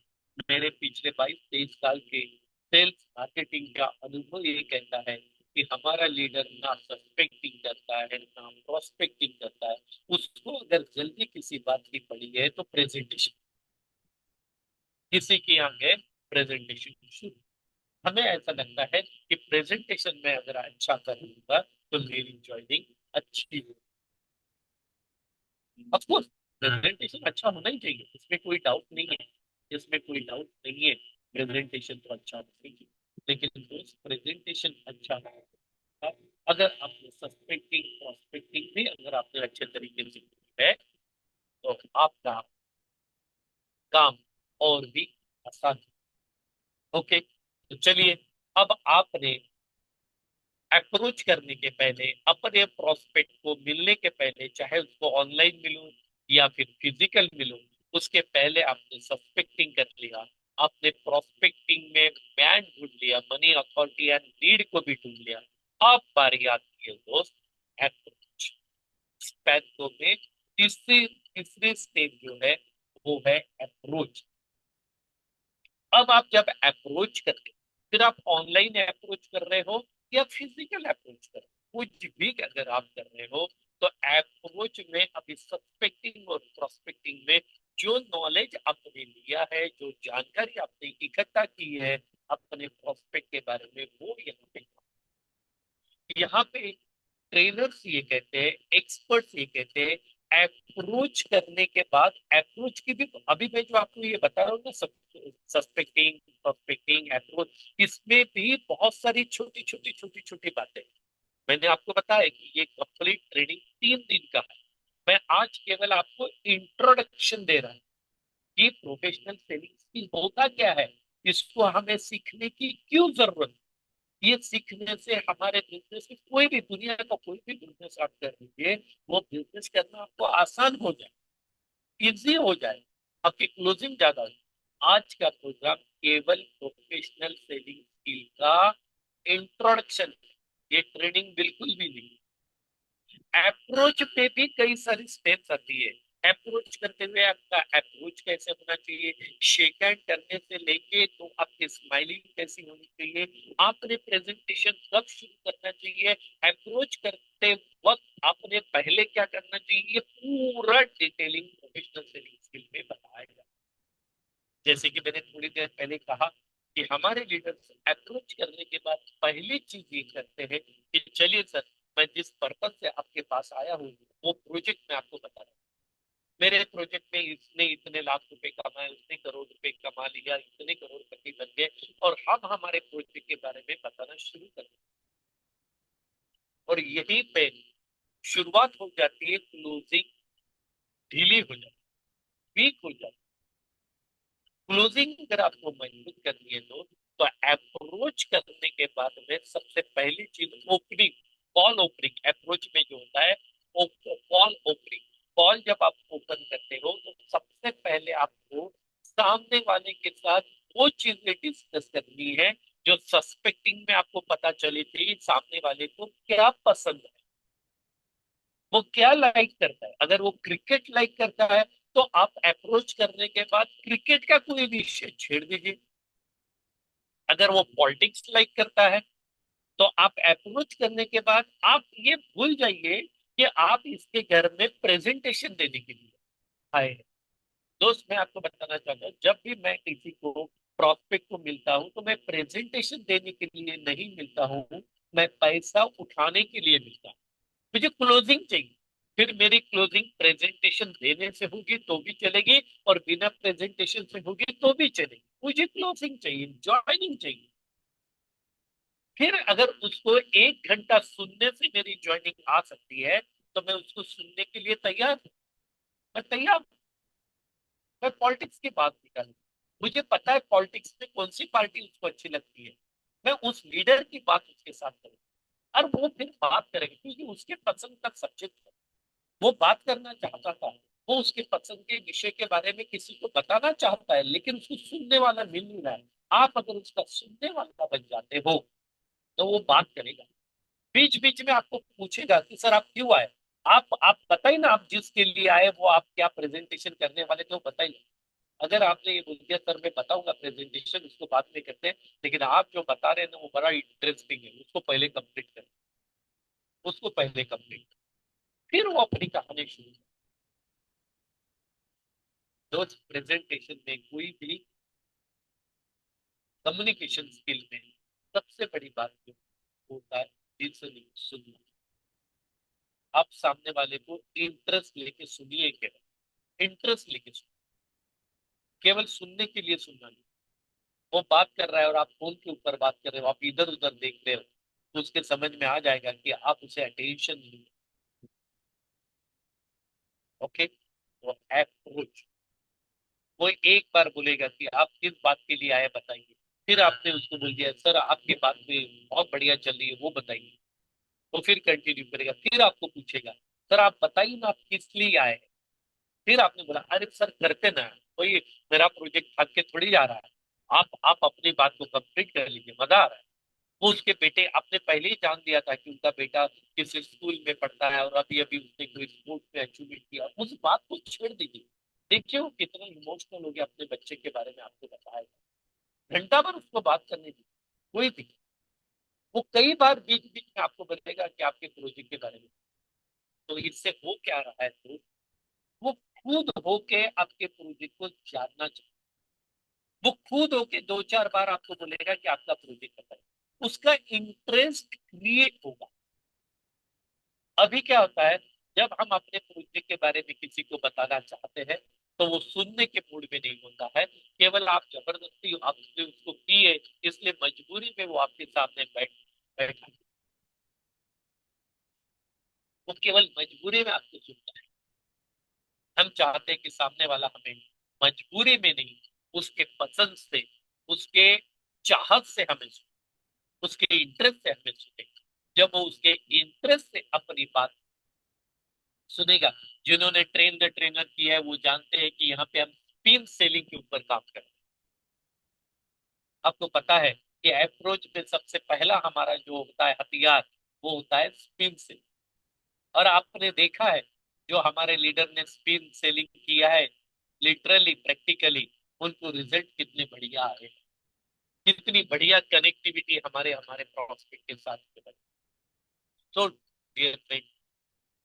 मेरे पिछले 22-23 साल के सेल्स मार्केटिंग का अनुभव ये कहता है कि हमारा लीडर ना सस्पेक्टिंग करता है ना प्रोस्पेक्टिंग करता है, उसको अगर जल्दी किसी बात की पड़ी है तो प्रेजेंटेशन, किसी की आगे प्रेजेंटेशन शुरू। हमें ऐसा लगता है कि प्रेजेंटेशन में अगर अच्छा करूंगा तो मेरी ज्वाइनिंग अच्छी होगी। ऑफ कोर्स प्रेजेंटेशन अच्छा होना ही चाहिए, इसमें कोई डाउट नहीं है, इसमें कोई डाउट नहीं है, प्रेजेंटेशन तो अच्छा होना चाहिए। लेकिन दोस्त, प्रेजेंटेशन अच्छा होगा अगर आपने सस्पेक्टिंग प्रोस्पेक्टिंग भी अगर आपने अच्छे तरीके से की है, तो आपका काम और भी आसान। ओके, तो चलिए, अब आपने अप्रोच करने के पहले, अपने प्रोस्पेक्ट को मिलने के पहले, चाहे उसको ऑनलाइन मिलूं या फिर फिजिकल मिलूं, उसके पहले आपने सस्पेक्टिंग कर लिया, आपने प्रोस्पेक्टिंग में मैन ढूंढ लिया, मनी, अथॉरिटी एंड नीड को भी ढूंढ लिया। अब बारी आती है दोस्त अप्रोच। पैसों में तीसरी तीसरी स्टेज जो है वो है अप्रोच। अब आप जब अप्रोच करते हो, फिर आप ऑनलाइन अप्रोच कर रहे हो या फिजिकल अप्रोच कर रहे हो, कुछ भी अगर आप कर रहे हो तो अप्रोच में अभी सस्पेक्टिंग और प्रोस्पेक्टिंग में जो नॉलेज आपने लिया है, जो जानकारी आपने इकट्ठा की है अपने प्रोस्पेक्ट के बारे में, वो यहाँ पे ट्रेनर्स ये कहते हैं, एक्सपर्ट्स ये कहते हैं, अप्रोच करने के बाद अप्रोच की भी, अभी मैं जो आपको ये बता रहा हूँ ना, सस्पेक्टिंग प्रोस्पेक्टिंग अप्रोच, इसमें भी बहुत सारी छोटी छोटी छोटी छोटी बातें। मैंने आपको बताया कि ये कंप्लीट ट्रेनिंग 3 दिन का है। मैं आज केवल आपको इंट्रोडक्शन दे रहा हूँ कि प्रोफेशनल सेलिंग स्किल होता क्या है, इसको हमें सीखने की क्यों जरूरत है। ये सीखने से हमारे बिजनेस में, कोई भी दुनिया का कोई भी बिजनेस आप कर लीजिए, वो बिजनेस करना आपको आसान हो जाए, इजी हो जाए, आपकी क्लोजिंग ज्यादा हो जाए। आज का प्रोग्राम केवल प्रोफेशनल सेलिंग स्किल का इंट्रोडक्शन, ये ट्रेनिंग बिल्कुल भी नहीं। अप्रोच पे भी कई सारी स्टेप्स आती है। अप्रोच करते हुए आपका अप्रोच कैसे होना चाहिए, शेक हैंड करने से लेके तो आपकी स्माइलिंग कैसी होनी चाहिए, आपने प्रेजेंटेशन कब शुरू करना चाहिए, अप्रोच करते वक्त आपने पहले क्या करना चाहिए, ये पूरा डिटेलिंग प्रोफेशनल सेलिंग स्किल में बताया गया। जैसे कि मैंने थोड़ी देर पहले कहा कि हमारे लीडर्स अप्रोच करने के बाद पहली चीज ये करते हैं कि चलिए सर, मैं जिस पर्पज से आपके पास आया हूँ वो प्रोजेक्ट मैं आपको बता रहा हूँ। मेरे प्रोजेक्ट में इसने इतने लाख रुपए कमाए, उसने करोड़ रुपए कमा लिया, इतने करोड़पति बन गए, और हम हमारे प्रोजेक्ट के बारे में बताना शुरू कर दें। और यहीं पे शुरुआत हो जाती है, क्लोजिंग ढीली हो जाती, वीक हो जाती। क्लोजिंग अगर आपको मजबूत करनी है तो अप्रोच करने के बाद में सबसे पहली चीज ओपनिंग, कॉल ओपनिंग। अप्रोच में जो होता है कॉल ओपनिंग, कॉल जब आप ओपन करते हो तो सबसे पहले आपको सामने वाले के साथ वो चीजें डिस्कस करनी है जो सस्पेक्टिंग में आपको पता चली थी, सामने वाले को क्या पसंद है, वो क्या लाइक करता है। अगर वो क्रिकेट लाइक करता है तो आप अप्रोच करने के बाद क्रिकेट का कोई विषय छेड़ दीजिए। अगर वो पॉलिटिक्स लाइक करता है तो आप अप्रोच करने के बाद आप ये भूल जाइए कि आप इसके घर में प्रेजेंटेशन देने के लिए आए हैं। दोस्त, मैं आपको बताना चाहता हूँ, जब भी मैं किसी को प्रॉस्पेक्ट को मिलता हूँ तो मैं प्रेजेंटेशन देने के लिए नहीं मिलता हूँ, मैं पैसा उठाने के लिए मिलता हूँ। मुझे क्लोजिंग चाहिए, फिर मेरी क्लोजिंग प्रेजेंटेशन देने से होगी तो भी चलेगी, और बिना प्रेजेंटेशन से होगी तो भी चलेगी। मुझे क्लोजिंग चाहिए, ज्वाइनिंग चाहिए। फिर अगर उसको 1 घंटा सुनने से मेरी ज्वाइनिंग आ सकती है तो मैं उसको सुनने के लिए तैयार हूं। मैं तैयार हूं। मैं पॉलिटिक्स की बात निकालू, मुझे पता है पॉलिटिक्स में कौन सी पार्टी उसको अच्छी लगती है, मैं उस लीडर की बात उसके साथ करूँ, और वो फिर बात करेगा क्योंकि उसके पसंद का सब्जेक्ट है। वो बात करना चाहता था, वो उसके पसंद के विषय के बारे में किसी को बताना चाहता है, लेकिन उसको सुनने वाला मिल नहीं रहा है। आप अगर उसका सुनने वाला बन जाते हो तो वो बात करेगा। बीच बीच में आपको पूछेगा कि सर आप क्यों आए, आप बताइए ना, आप जिसके लिए आए वो आप क्या प्रेजेंटेशन करने वाले थे वो बताइए। अगर आपने ये बोल दिया सर मैं बताऊंगा प्रेजेंटेशन, उसको बाद में करते हैं, लेकिन आप जो बता रहे हैं ना वो बड़ा इंटरेस्टिंग है, उसको पहले कंप्लीट करें, उसको पहले कंप्लीट, फिर वो अपनी कहानी शुरू। दोस्त, प्रेजेंटेशन में कोई भी कम्युनिकेशन स्किल में सबसे बड़ी बात जो होता है, लिसनिंग, सुनना। आप सामने वाले को इंटरेस्ट लेके सुनिए, केवल इंटरेस्ट लेके सुनिए, केवल सुनने के लिए सुनना नहीं। वो बात कर रहा है और आप फोन के ऊपर बात कर रहे हो, आप इधर उधर देख रहे हो, तो उसके समझ में आ जाएगा कि आप उसे अटेंशन नहीं। ओके, तो अप्रोच, वो एक बार बोलेगा कि आप किस बात के लिए आए बताइए, फिर आपने उसको बोल दिया सर आपकी बात में बहुत बढ़िया चल रही है वो बताइए, वो फिर कंटिन्यू करेगा, फिर आपको पूछेगा सर आप बताइए ना आप किस लिए आए हैं। फिर आपने बोला अरे सर करते ना, कोई मेरा प्रोजेक्ट भाग के थोड़ी जा रहा है, आप अपनी बात को कंप्लीट कर लीजिए, मजा आ रहा है। वो उसके बेटे, आपने पहले ही जान लिया था कि उनका बेटा किस स्कूल में पढ़ता है और अभी अभी उसने कोई स्पोर्ट में अचीवमेंट किया, उस बात को छेड़ दीजिए। देखिए वो कितना इमोशनल हो गया अपने बच्चे के बारे में आपको बताएगा। घंटा भर उसको बात करने दीजिए, कोई भी, वो कई बार बीच बीच में आपको बताएगा कि आपके प्रोजेक्ट के बारे में। तो इससे हो क्या रहा है, तो वो खुद होके आपके प्रोजेक्ट को जानना चाहिए। वो खुद होके 2-4 बार आपको बोलेगा कि आपका प्रोजेक्ट बताइए, उसका इंटरेस्ट क्रिएट होगा। अभी क्या होता है, जब हम अपने प्रोजेक्ट के बारे में किसी को बताना चाहते हैं तो वो सुनने के मूड में नहीं होता है। केवल आप जबरदस्ती आपने उसको किए, इसलिए मजबूरी में वो आपके सामने बैठा। वो केवल मजबूरी में आपको सुनता है। हम चाहते हैं कि सामने वाला हमें मजबूरी में नहीं, उसके पसंद से, उसके चाहत से हमें सुने, उसके इंटरेस्ट से हमें सुने। जब वो उसके इंटरेस्ट से अपनी बात सुनेगा, जिन्होंने ट्रेन द ट्रेनर किया है वो जानते हैं कि यहाँ पे हम स्पिन सेलिंग के ऊपर काम करते हैं। आपको पता है कि अप्रोच में सबसे पहला हमारा जो होता है हथियार, वो होता है स्पिन सेलिंग। और आपने देखा है, जो हमारे लीडर ने स्पिन सेलिंग किया है, लिटरली प्रैक्टिकली उनको रिजल्ट कितने बढ़िया आए, कितनी बढ़िया कनेक्टिविटी हमारे हमारे प्रोस्पेक्ट के साथ बनी। तो डियर फ्रेंड,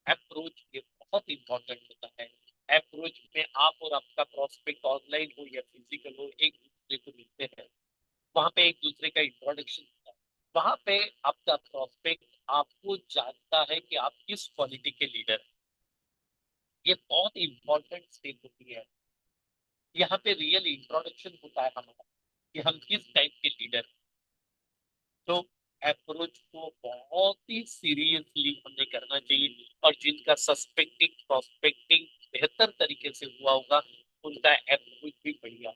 अप्रोच ये बहुत इंपॉर्टेंट होता है। अप्रोच में आप और आपका प्रोस्पेक्ट ऑनलाइन हो या फिजिकल हो, एक दूसरे को मिलते हैं, वहां पे एक दूसरे का इंट्रोडक्शन होता है। वहां पे आपका प्रोस्पेक्ट आपको जानता है कि आप किस क्वालिटी के लीडर हैं। ये बहुत इंपॉर्टेंट स्टेप होती है। यहाँ पे रियल इंट्रोडक्शन होता है हमारा कि हम किस टाइप के लीडर हैं। तो अप्रोच को बहुत ही सीरियसली हमें करना चाहिए, और जिनका सस्पेक्टिंग प्रोस्पेक्टिंग बेहतर तरीके से हुआ होगा, उनका अप्रोच भी बढ़िया।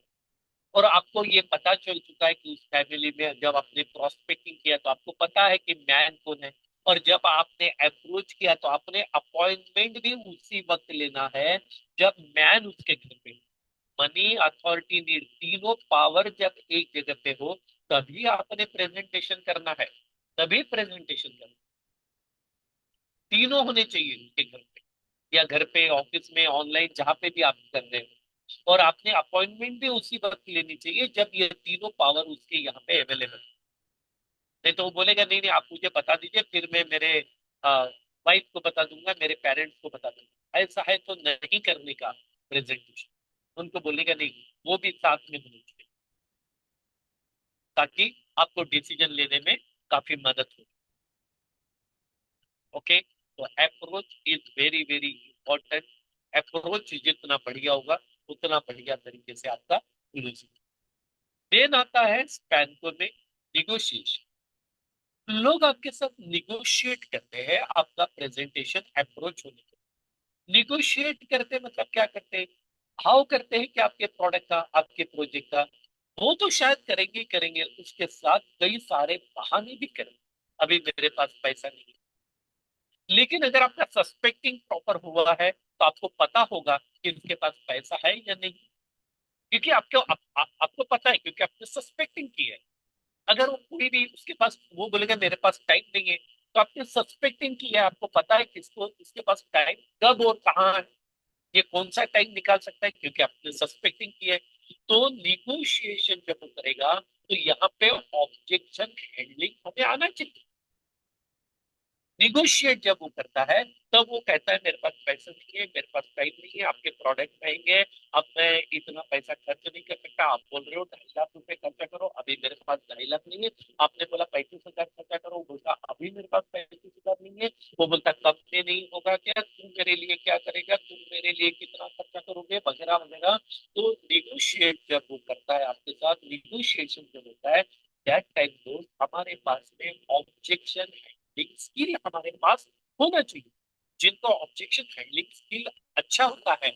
और आपको ये पता चल चुका है कि उस फैमिली में जब आपने प्रोस्पेक्टिंग किया तो आपको पता है कि मैन कौन है। और जब आपने अप्रोच किया तो आपने अपॉइंटमेंट भी उसी वक्त लेना है जब मैन उसके घर पे। मनी, अथॉरिटी, नीड, तीनों पावर जब एक जगह पे हो, तभी आपने प्रेजेंटेशन करना है। तभी प्रेजेंटेशन करना, तीनों होने चाहिए उनके घर पे, या घर पे, ऑफिस में, ऑनलाइन, जहां पे भी आप कर रहे हो। और आपने अपॉइंटमेंट भी उसी वक्त लेनी चाहिए जब ये तीनों पावर उसके यहाँ पे अवेलेबल। नहीं तो वो बोलेगा नहीं नहीं, आप मुझे बता दीजिए, फिर मैं मेरे वाइफ को बता दूंगा, मेरे पेरेंट्स को बता दूंगा। ऐसा है तो नहीं करने का प्रेजेंटेशन। उनको बोलेगा नहीं, वो भी साथ में होनी चाहिए, ताकि आपको डिसीजन लेने में काफी मदद हो। ओके, तो approach is very very important. Approach जितना बढ़िया होगा, उतना बढ़िया तरीके से आपका क्लोजिंग। देन आता है स्पैनको में निगोशिएशन। लोग आपके साथ निगोशिएट करते हैं आपका प्रेजेंटेशन अप्रोच होने के। निगोशिएट करते मतलब क्या करते हैं, हाउ करते हैं कि आपके प्रोडक्ट का, आपके प्रोजेक्ट का। वो तो शायद करेंगे ही करेंगे, उसके साथ कई सारे बहाने भी करेंगे। अभी मेरे पास पैसा नहीं है। लेकिन अगर आपका सस्पेक्टिंग प्रॉपर हुआ है तो आपको पता होगा कि इसके पास पैसा है या नहीं, क्योंकि आपको पता है, क्योंकि आपने सस्पेक्टिंग की है। अगर वो कोई भी उसके पास वो बोलेगा मेरे पास टाइम नहीं है, तो आपने सस्पेक्टिंग की है, आपको पता है कि इसको इसके पास टाइम कब और कहाँ है, ये कौन सा टाइम निकाल सकता है, क्योंकि आपने सस्पेक्टिंग की है। तो निगोशिएशन जब वो करेगा तो यहाँ पे ऑब्जेक्शन हैंडलिंग हमें आना चाहिए। निगोशिएट जब वो करता है तब वो कहता है मेरे पास पैसे नहीं है, मेरे पास टाइम नहीं है, आपके प्रोडक्ट महंगे, अब मैं इतना पैसा खर्च नहीं कर सकता। आप बोल रहे हो 2.5 लाख रुपए खर्चा करो, अभी मेरे पास 2.5 लाख नहीं है। आपने बोला 35,000 खर्चा करो, वो बोलता अभी मेरे पास 35,000 नहीं है। वो बोलता कब में नहीं होगा क्या, तुम मेरे लिए क्या करेगा, तुम मेरे लिए कितना खर्चा करोगे, वगैरह वगैरह। तो निगोशिएट जब वो करता है आपके साथ, निगोशिएशन जब होता है, दैट टाइम दोस्त हमारे पास में ऑब्जेक्शन हैंडलिंग स्किल हमारे पास होना चाहिए। जिनको ऑब्जेक्शन हैंडलिंग स्किल अच्छा होता है,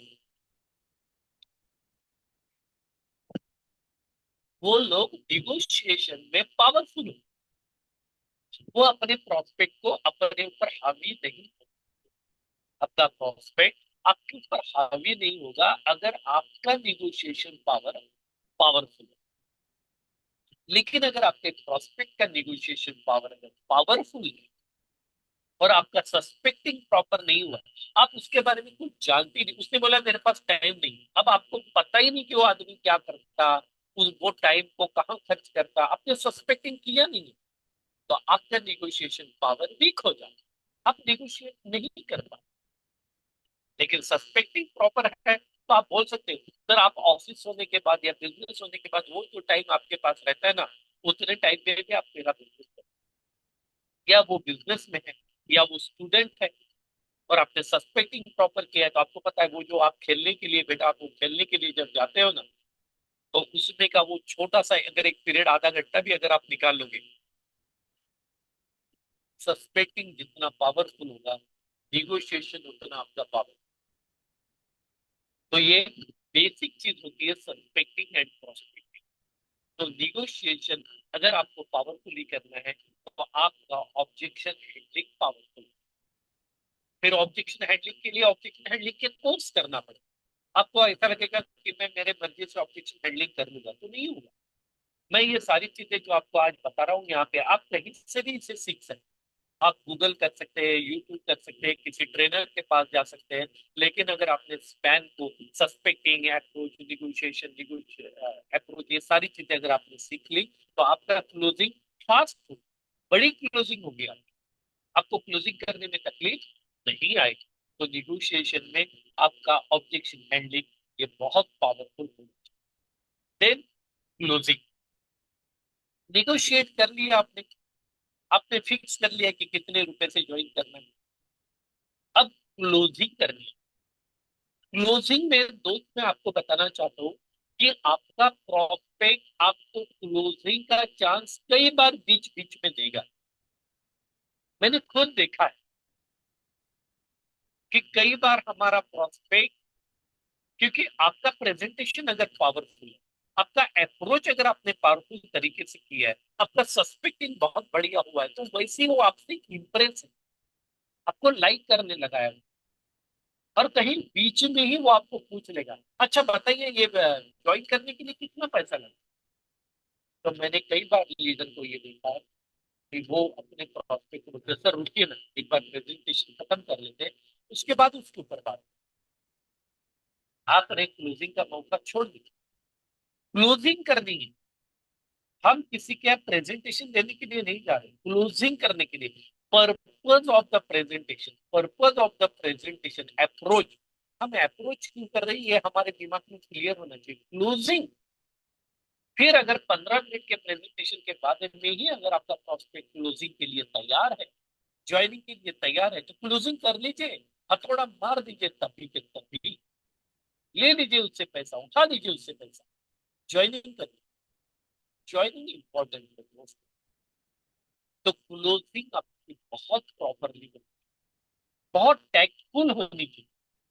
वो लोग निगोशिएशन में पावरफुल होते हैं। वो अपने प्रोस्पेक्ट को अपने ऊपर हावी नहीं, अपना प्रोस्पेक्ट आपके ऊपर हावी नहीं होगा अगर आपका निगोशिएशन पावर पावरफुल है। लेकिन अगर आपके प्रोस्पेक्ट का निगोशिएशन पावर अगर पावरफुल है और आपका सस्पेक्टिंग प्रॉपर नहीं हुआ, आप उसके बारे में कुछ जानते ही नहीं, उसने बोला मेरे पास टाइम नहीं, अब आपको पता ही नहीं कि वो आदमी क्या करता, उस वो टाइम को कहाँ खर्च करता, आपने सस्पेक्टिंग किया नहीं। तो आपका नेगोशिएशन पावर वीक हो जाता, आप नेगोशिएट नहीं कर पाते। लेकिन सस्पेक्टिंग प्रॉपर है तो आप बोल सकते हो सर, आप ऑफिस होने के बाद या बिजनेस होने के बाद वो जो टाइम आपके पास रहता है ना, उतने टाइम पे भी आप मेरा बिजनेस करो, या वो बिजनेस में है या वो स्टूडेंट है, और आपने सस्पेक्टिंग प्रॉपर किया है, तो आपको पता है वो जो आप खेलने के लिए, बेटा आप वो खेलने के लिए जब जाते हो ना, तो उसमें का वो छोटा सा अगर एक पीरियड आधा घंटा भी अगर आप निकाल लोगे, सस्पेक्टिंग जितना पावरफुल होगा, निगोशिएशन उतना आपका पावर। तो ये बेसिक चीज होती है सस्पेक्टिंग एंड प्रोस्पेक्टिंग। तो निगोशिएशन अगर आपको पावरफुली करना है तो आपका ऑब्जेक्शन हैंडलिंग पावरफुल। फिर ऑब्जेक्शन हैंडलिंग के लिए ऑब्जेक्शन हैंडलिंग के कोर्स करना पड़ेगा। आपको ऐसा लगेगा कि मैं मेरे मर्जी से ऑब्जेक्शन हैंडलिंग कर लूंगा, तो नहीं होगा। मैं ये सारी चीजें जो आपको आज बता रहा हूँ यहाँ पे, आप कहीं से भी इसे सीख सकते हैं। आप गूगल कर सकते हैं, यूट्यूब कर सकते हैं, किसी ट्रेनर के पास जा सकते हैं। लेकिन अगर आपने स्पैन को, सस्पेक्टिंग अप्रोच, निगोशिएशन अप्रोच, ये सारी चीजें अगर आपने सीख ली, तो आपका क्लोजिंग फास्ट हो, बड़ी क्लोजिंग होगी आपकी, आपको क्लोजिंग करने में तकलीफ नहीं आएगी। तो निगोशिएशन में आपका ऑब्जेक्शन हैंडलिंग ये बहुत पावरफुल होगी। देन क्लोजिंग, निगोशिएट कर लिया आपने, आपने फिक्स कर लिया कि कितने रुपए से ज्वाइन करना है। अब क्लोजिंग करनी है। क्लोजिंग में दोस्त मैं आपको बताना चाहता हूँ कि आपका प्रॉस्पेक्ट आपको क्लोजिंग का चांस कई बार बीच बीच में देगा। मैंने खुद देखा है कि कई बार हमारा प्रॉस्पेक्ट, क्योंकि आपका प्रेजेंटेशन अगर पावरफुल है, आपका अप्रोच अगर आपने पावरफुल तरीके से किया है, आपका सस्पेक्टिंग बहुत बढ़िया हुआ है, तो वैसे ही वो आपसे इंप्रेस है, आपको लाइक करने लगा है। और कहीं बीच में ही वो आपको पूछ लेगा, अच्छा बताइए ये ज्वाइन करने के लिए कितना पैसा लगा। तो मैंने कई बार लीडर को ये देखा है कि वो अपने प्रॉस्पेक्ट को बोलते हैं, सर रुकिए ना, एक बार प्रेजेंटेशन खत्म कर लेते हैं, उसके बाद उसके ऊपर बात। आपने क्लोजिंग का मौका छोड़ दिया, क्लोजिंग करनी है। हम किसी के यहाँ प्रेजेंटेशन देने के लिए नहीं जा रहे, क्लोजिंग करने के लिए। Purpose of the presentation, purpose of the presentation approach, हम अप्रोच क्यों कर रहे हैं ये हमारे दिमाग में क्लियर होना चाहिए। क्लोजिंग, फिर अगर 15 मिनट के प्रेजेंटेशन के बाद में ही अगर आपका प्रॉस्पेक्ट क्लोजिंग के लिए तैयार है, ज्वाइनिंग के लिए तैयार है, तो क्लोजिंग कर लीजिए, हथौड़ा मार दीजिए, तभी के तभी ले लीजिए उससे पैसा, उठा लीजिए उससे पैसा, ज्वाइनिंग कर, ज्वाइनिंग इंपॉर्टेंट है दोस्त। तो क्लोजिंग आपकी बहुत प्रॉपरली, बहुत टैक्टफुल होनी चाहिए।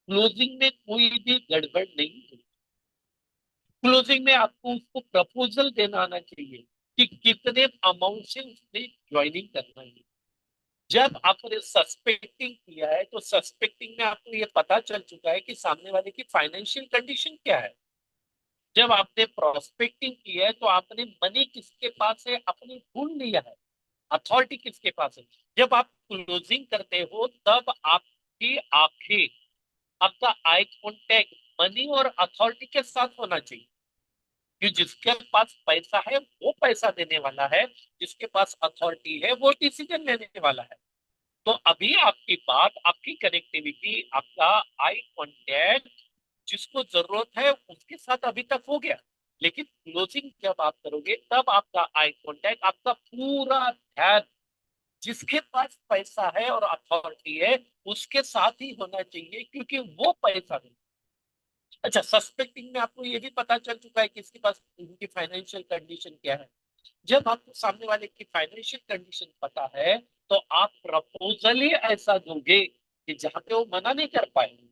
क्लोजिंग में कोई भी गड़बड़ नहीं होती। क्लोजिंग में आपको उसको प्रपोजल देना आना चाहिए कि कितने अमाउंट से उसने ज्वाइनिंग करना है। जब आपने सस्पेक्टिंग किया है तो सस्पेक्टिंग में आपको ये पता चल चुका है कि सामने वाले की फाइनेंशियल कंडीशन क्या है। जब आपने प्रोस्पेक्टिंग की है तो आपने मनी किसके पास है अपने ढूंढ लिया है, अथॉरिटी किसके पास है। जब आप क्लोजिंग करते हो तब आपकी आंखें, आपका आई कॉन्टेक्ट मनी और अथॉरिटी के साथ होना चाहिए, कि जिसके पास पैसा है वो पैसा देने वाला है, जिसके पास अथॉरिटी है वो डिसीजन लेने वाला है। तो अभी आपकी बात, आपकी कनेक्टिविटी, आपका आई कांटेक्ट जिसको जरूरत है उसके साथ अभी तक हो गया। लेकिन क्लोजिंग जब आप करोगे तब आपका आई कांटेक्ट, आपका पूरा ध्यान जिसके पास पैसा है और अथॉरिटी है उसके साथ ही होना चाहिए, क्योंकि वो पैसा दे। अच्छा, सस्पेक्टिंग में आपको ये भी पता चल चुका है कि इसके पास इनकी फाइनेंशियल कंडीशन क्या है। जब आपको सामने वाले की फाइनेंशियल कंडीशन पता है तो आप प्रपोजल ही ऐसा दोगे कि जहां पे वो मना नहीं कर पाएंगे।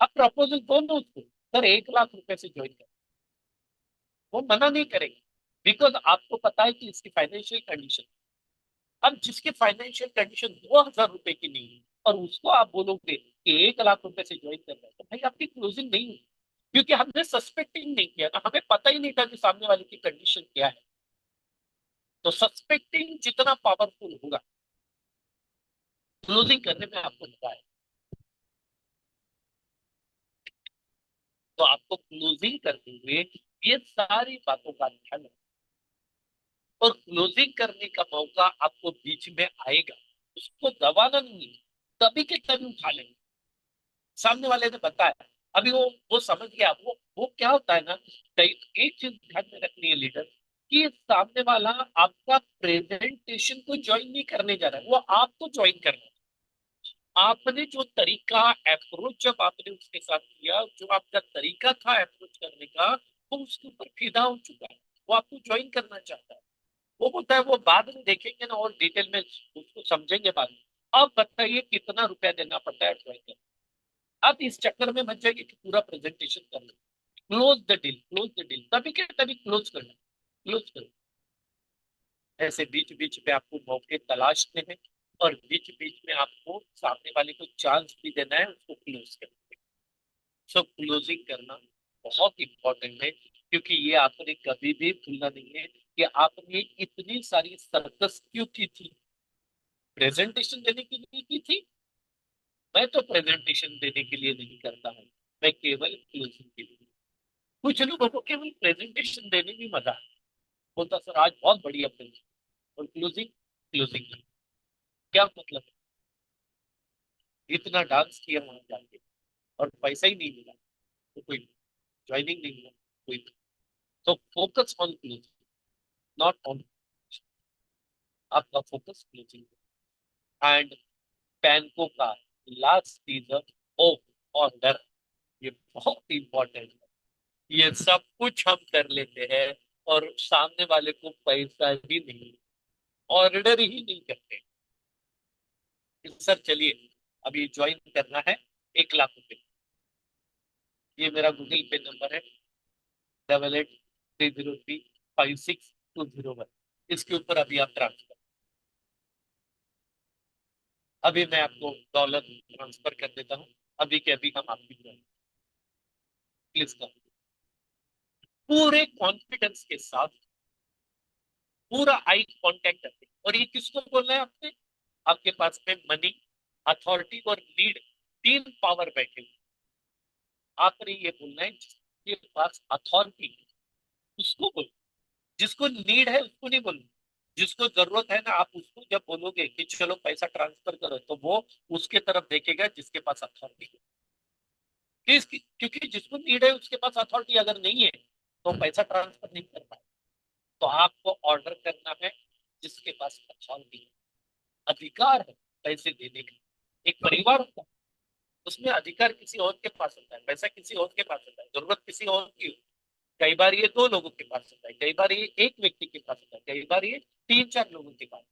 आप प्रपोजल दो ना उसको, सर 1 लाख रुपए से ज्वाइन कर, वो मना नहीं करेंगे, बिकॉज आपको पता है कि इसकी फाइनेंशियल कंडीशन। अब जिसकी फाइनेंशियल कंडीशन 2,000 रुपए की नहीं है और उसको आप बोलोगे कि 1 लाख रुपए से ज्वाइन कर रहा है, तो भाई आपकी क्लोजिंग नहीं हुई, क्योंकि हमने सस्पेक्टिंग नहीं किया ना, हमें पता ही नहीं था कि सामने वाले की कंडीशन क्या है। तो सस्पेक्टिंग जितना पावरफुल होगा, क्लोजिंग करने में आपको मजा आए। तो आपको क्लोजिंग करते हुए ये सारी बातों का ध्यान रखना। और क्लोजिंग करने का मौका आपको बीच में आएगा, उसको दबाना नहीं है, तभी के तभी उठा लेंगे। सामने वाले ने बताया, अभी वो समझ गया। वो क्या होता है ना, कई एक चीज ध्यान में रखनी है लीडर, कि सामने वाला आपका प्रेजेंटेशन को ज्वाइन नहीं करने जा रहा है, वो आपको ज्वाइन करना है। आपने जो तरीका, अप्रोच जब आपने उसके साथ किया, जो आपका तरीका था अप्रोच करने का, वो उसके ऊपर फिदा हो चुका है, वो आपको ज्वाइन करना चाहता है। वो बोलता है वो बाद में देखेंगे ना, और डिटेल में उसको समझेंगे बाद में। अब बताइए कितना रुपया देना पड़ता है ज्वाइन करने। अब इस चक्कर में मत जाइए कि पूरा प्रेजेंटेशन कर लो। Close the deal, close the deal, तभी के तभी क्लोज करना, क्लोज करो। ऐसे बीच बीच में आपको मौके तलाशने हैं, और बीच बीच में आपको सामने वाले को चांस भी देना है उसको क्लोज करने। सो क्लोजिंग करना बहुत इंपॉर्टेंट है, क्योंकि ये आपने कभी भी भूलना नहीं है कि आपने इतनी सारी सर्कस क्यों की थी। प्रेजेंटेशन देने के लिए की थी? मैं तो प्रेजेंटेशन देने के लिए नहीं करता हूँ, मैं केवल क्लोजिंग के लिए। कुछ लोगों को केवल प्रेजेंटेशन देने में मजा है, बोलता सर आज बहुत बढ़िया प्रेजेंटेशन, और क्लोजिंग, क्लोजिंग क्या मतलब? इतना डांस किया वहां जाके और पैसा ही नहीं मिला, तो कोई ज्वाइनिंग नहीं मिला, कोई। तो focus on closing, not on, आपका फोकस क्लोजिंग। एंड बैंकों का लास्ट चीज, ओ ऑर्डर, ये बहुत इंपॉर्टेंट है। ये सब कुछ हम कर लेते हैं और सामने वाले को पैसा ही नहीं, ऑर्डर ही नहीं करते। सर चलिए अभी ज्वाइन करना है, 1 लाख रुपए, ये मेरा गूगल पे नंबर है, 8830356201, इसके ऊपर अभी आप ट्रांसफर। अभी मैं आपको डॉलर ट्रांसफर कर देता हूँ, अभी के अभी हम आपकी प्लीज कर, पूरे कॉन्फिडेंस के साथ, पूरा आई कांटेक्ट करते। और ये किसको बोलना है आपने? आपके पास में मनी, अथॉरिटी और लीड, तीन पावर बैठे हुए। आपने ये बोलना है जिसके पास अथॉरिटी उसको बोलो, जिसको नीड है उसको नहीं बोलो। जिसको जरूरत है ना, आप उसको जब बोलोगे कि चलो पैसा ट्रांसफर करो, तो वो उसके तरफ देखेगा जिसके पास अथॉरिटी है। क्योंकि जिसको नीड है उसके पास अथॉरिटी अगर नहीं है तो पैसा ट्रांसफर नहीं कर पाए। तो आपको ऑर्डर करना है जिसके पास अथॉरिटी है, अधिकार है पैसे देने का। एक परिवार होता है, उसमें अधिकार किसी और के पास होता है, पैसा किसी और के पास होता है, जरूरत किसी और की होती है। कई बार ये दो लोगों के पास होता है, कई बार ये एक व्यक्ति के पास होता है, कई बार ये 3-4 लोगों के पास।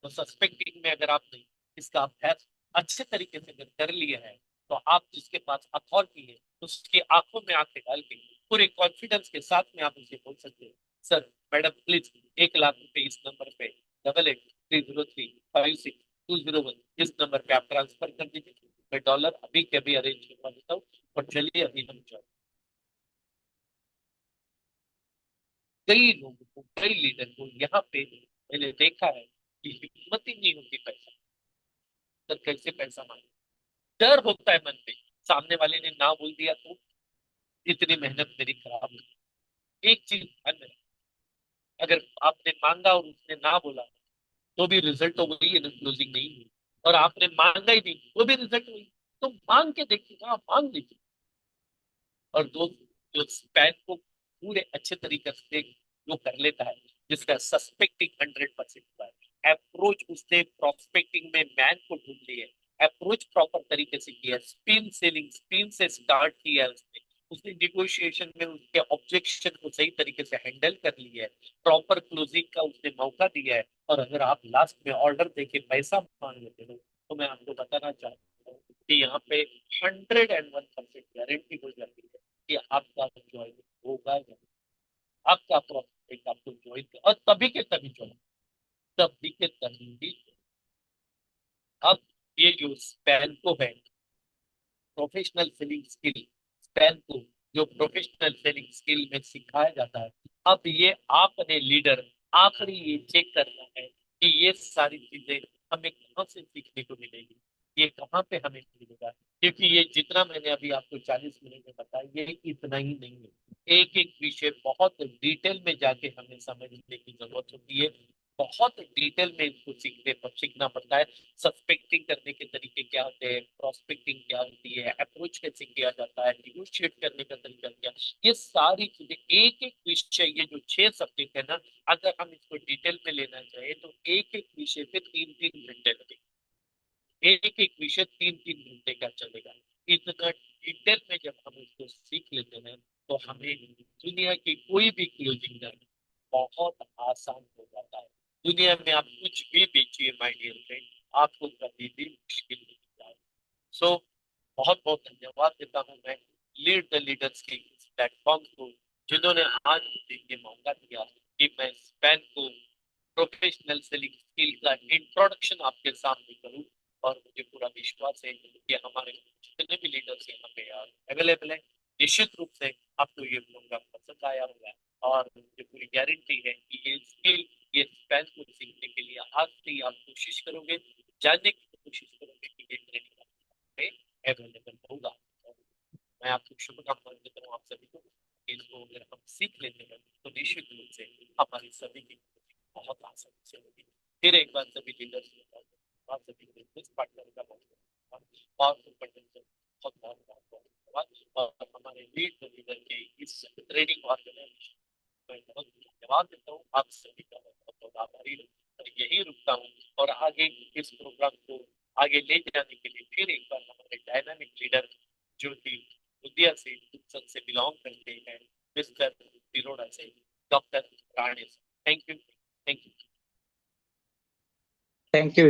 तो सस्पेक्टिंग में अगर आपने इसका अभ्यास अच्छे तरीके से अगर कर लिया है, तो आप जिसके पास अथॉरिटी है उसकी आंखों में आंखें डाल के पूरे कॉन्फिडेंस के साथ में आप उसे बोल सकते हैं, सर मैडम प्लीज 1 लाख रुपए इस नंबर पे 8830356201, इस नंबर पे आप ट्रांसफर कर दीजिए, मैं डॉलर अभी के अभी अरेंज करवा देता हूँ। और चलिए अभी हम ज्वाइन। कई लोगों को, कई लीडर को यहाँ पे मैंने देखा है कि हिम्मत ही नहीं होती पैसा, सर कैसे पैसा मांगे, डर होता है मन में, सामने वाले ने ना बोल दिया तो इतनी मेहनत मेरी खराब हो। एक चीज ध्यान में रखना, अगर आपने मांगा और उसने ना बोला तो भी रिजल्ट तो वही है, क्लोजिंग नहीं हुई। और आपने मांगा ही नहीं तो भी रिजल्ट वही। तो मांग के देखिए, हाँ मांग लीजिए। और जो स्पैन को पूरे अच्छे तरीके से जो कर लेता है, जिसका सस्पेक्टिंग 100% हुआ है, अप्रोच उसने प्रोस्पेक्टिंग में मैन को ढूंढ लिया है, अप्रोच प्रॉपर तरीके से किया, स्पिन सेलिंग, स्पिन से स्टार्ट किया है उसने, उसने निगोशिएशन में उसके ऑब्जेक्शन को सही तरीके से हैंडल कर लिया है, प्रॉपर क्लोजिंग का उसने मौका दिया है। और अगर आप लास्ट में ऑर्डर देके पैसा मांग लेते हो, तो मैं आपको बताना चाहता हूँ कि यहाँ पे 101% गारंटी हो जाती है कि आपका ज्वाइन होगा या आपका प्रॉफिट आपको ज्वाइन, और तभी के तभी ज्वाइन, तभी के तभी। अब ये जो स्पैन को है, प्रोफेशनल सेलिंग स्किल, स्पैन को जो प्रोफेशनल सेलिंग स्किल में सिखाया जाता है, अब ये आपने लीडर, आपने ये चेक करना है कि ये सारी चीजें हमें कहाँ से सीखने को मिलेगी, ये कहाँ पे हमें मिलेगा। क्योंकि ये जितना मैंने अभी आपको 40 मिनट में बताया, ये इतना ही नहीं है। एक एक विषय बहुत डिटेल में जाके हमें समझने की जरूरत होती है। बहुत डिटेल में इसको सीखना पड़ता है। सस्पेक्टिंग करने के तरीके क्या होते हैं, प्रोस्पेक्टिंग क्या होती है, अप्रोच कैसे किया जाता है, निगोशिएट करने का तरीका क्या, ये सारी चीजें एक एक विषय, ये जो 6 सब्जेक्ट है ना, अगर हम इसको डिटेल में लेना चाहे तो एक एक विषय पे 3-3 घंटे लगेंगे। एक एक विषय 3-3 घंटे का चलेगा। इतना डिटेल में जब हम इसको सीख लेते हैं तो हमें दुनिया की कोई भी क्लोजिंग करना बहुत आसान हो जाता है। दुनिया में आप कुछ भी बेचिए माय डियर फ्रेंड, आपको कभी भी मुश्किल नहीं आएगी। सो बहुत बहुत धन्यवाद देता हूँ मैं लीड द लीडर्स के इस प्लेटफॉर्म को, जिन्होंने आज मुझे ये मौका दिया कि मैं स्पेन को प्रोफेशनल सेलिंग स्किल का इंट्रोडक्शन आपके सामने करूं। और मुझे पूरा विश्वास है कि हमारे जितने भी लीडर्स यहाँ पे अवेलेबल है, निश्चित रूप से आपको ये प्रोग्राम पसंद आया होगा। और मुझे पूरी गारंटी है कि ये स्किल, ये स्पेन को सीखने के लिए आज से ही आप कोशिश करोगे, जानने की कोशिश करोगे कि ये ट्रेनिंग अवेलेबल होगा। मैं आपको शुभकामनाएं देता हूँ आप सभी को। इसको अगर हम सीख लेते हैं तो निश्चित रूप से हमारी सभी की बहुत आसानी से होगी। फिर एक बार सभी लीडर्स और सभी बिजनेस पार्टनर का बहुत पावरफुल पोटेंशियल, बहुत बहुत बहुत धन्यवाद। और हमारे लीड लीडर के इस ट्रेनिंग ऑर्गेनाइजेशन मैं बहुत धन्यवाद देता हूँ। आप सभी का बहुत बहुत आभारी हूँ और यही रुकता हूँ। और आगे इस प्रोग्राम को आगे ले जाने के लिए फिर एक बार हमारे डायनामिक लीडर जो कि लुधिया से संसद से बिलोंग करते हैं, मिस्टर तिरोड़ा से डॉक्टर राणे से। Thank you, thank you. Thank you.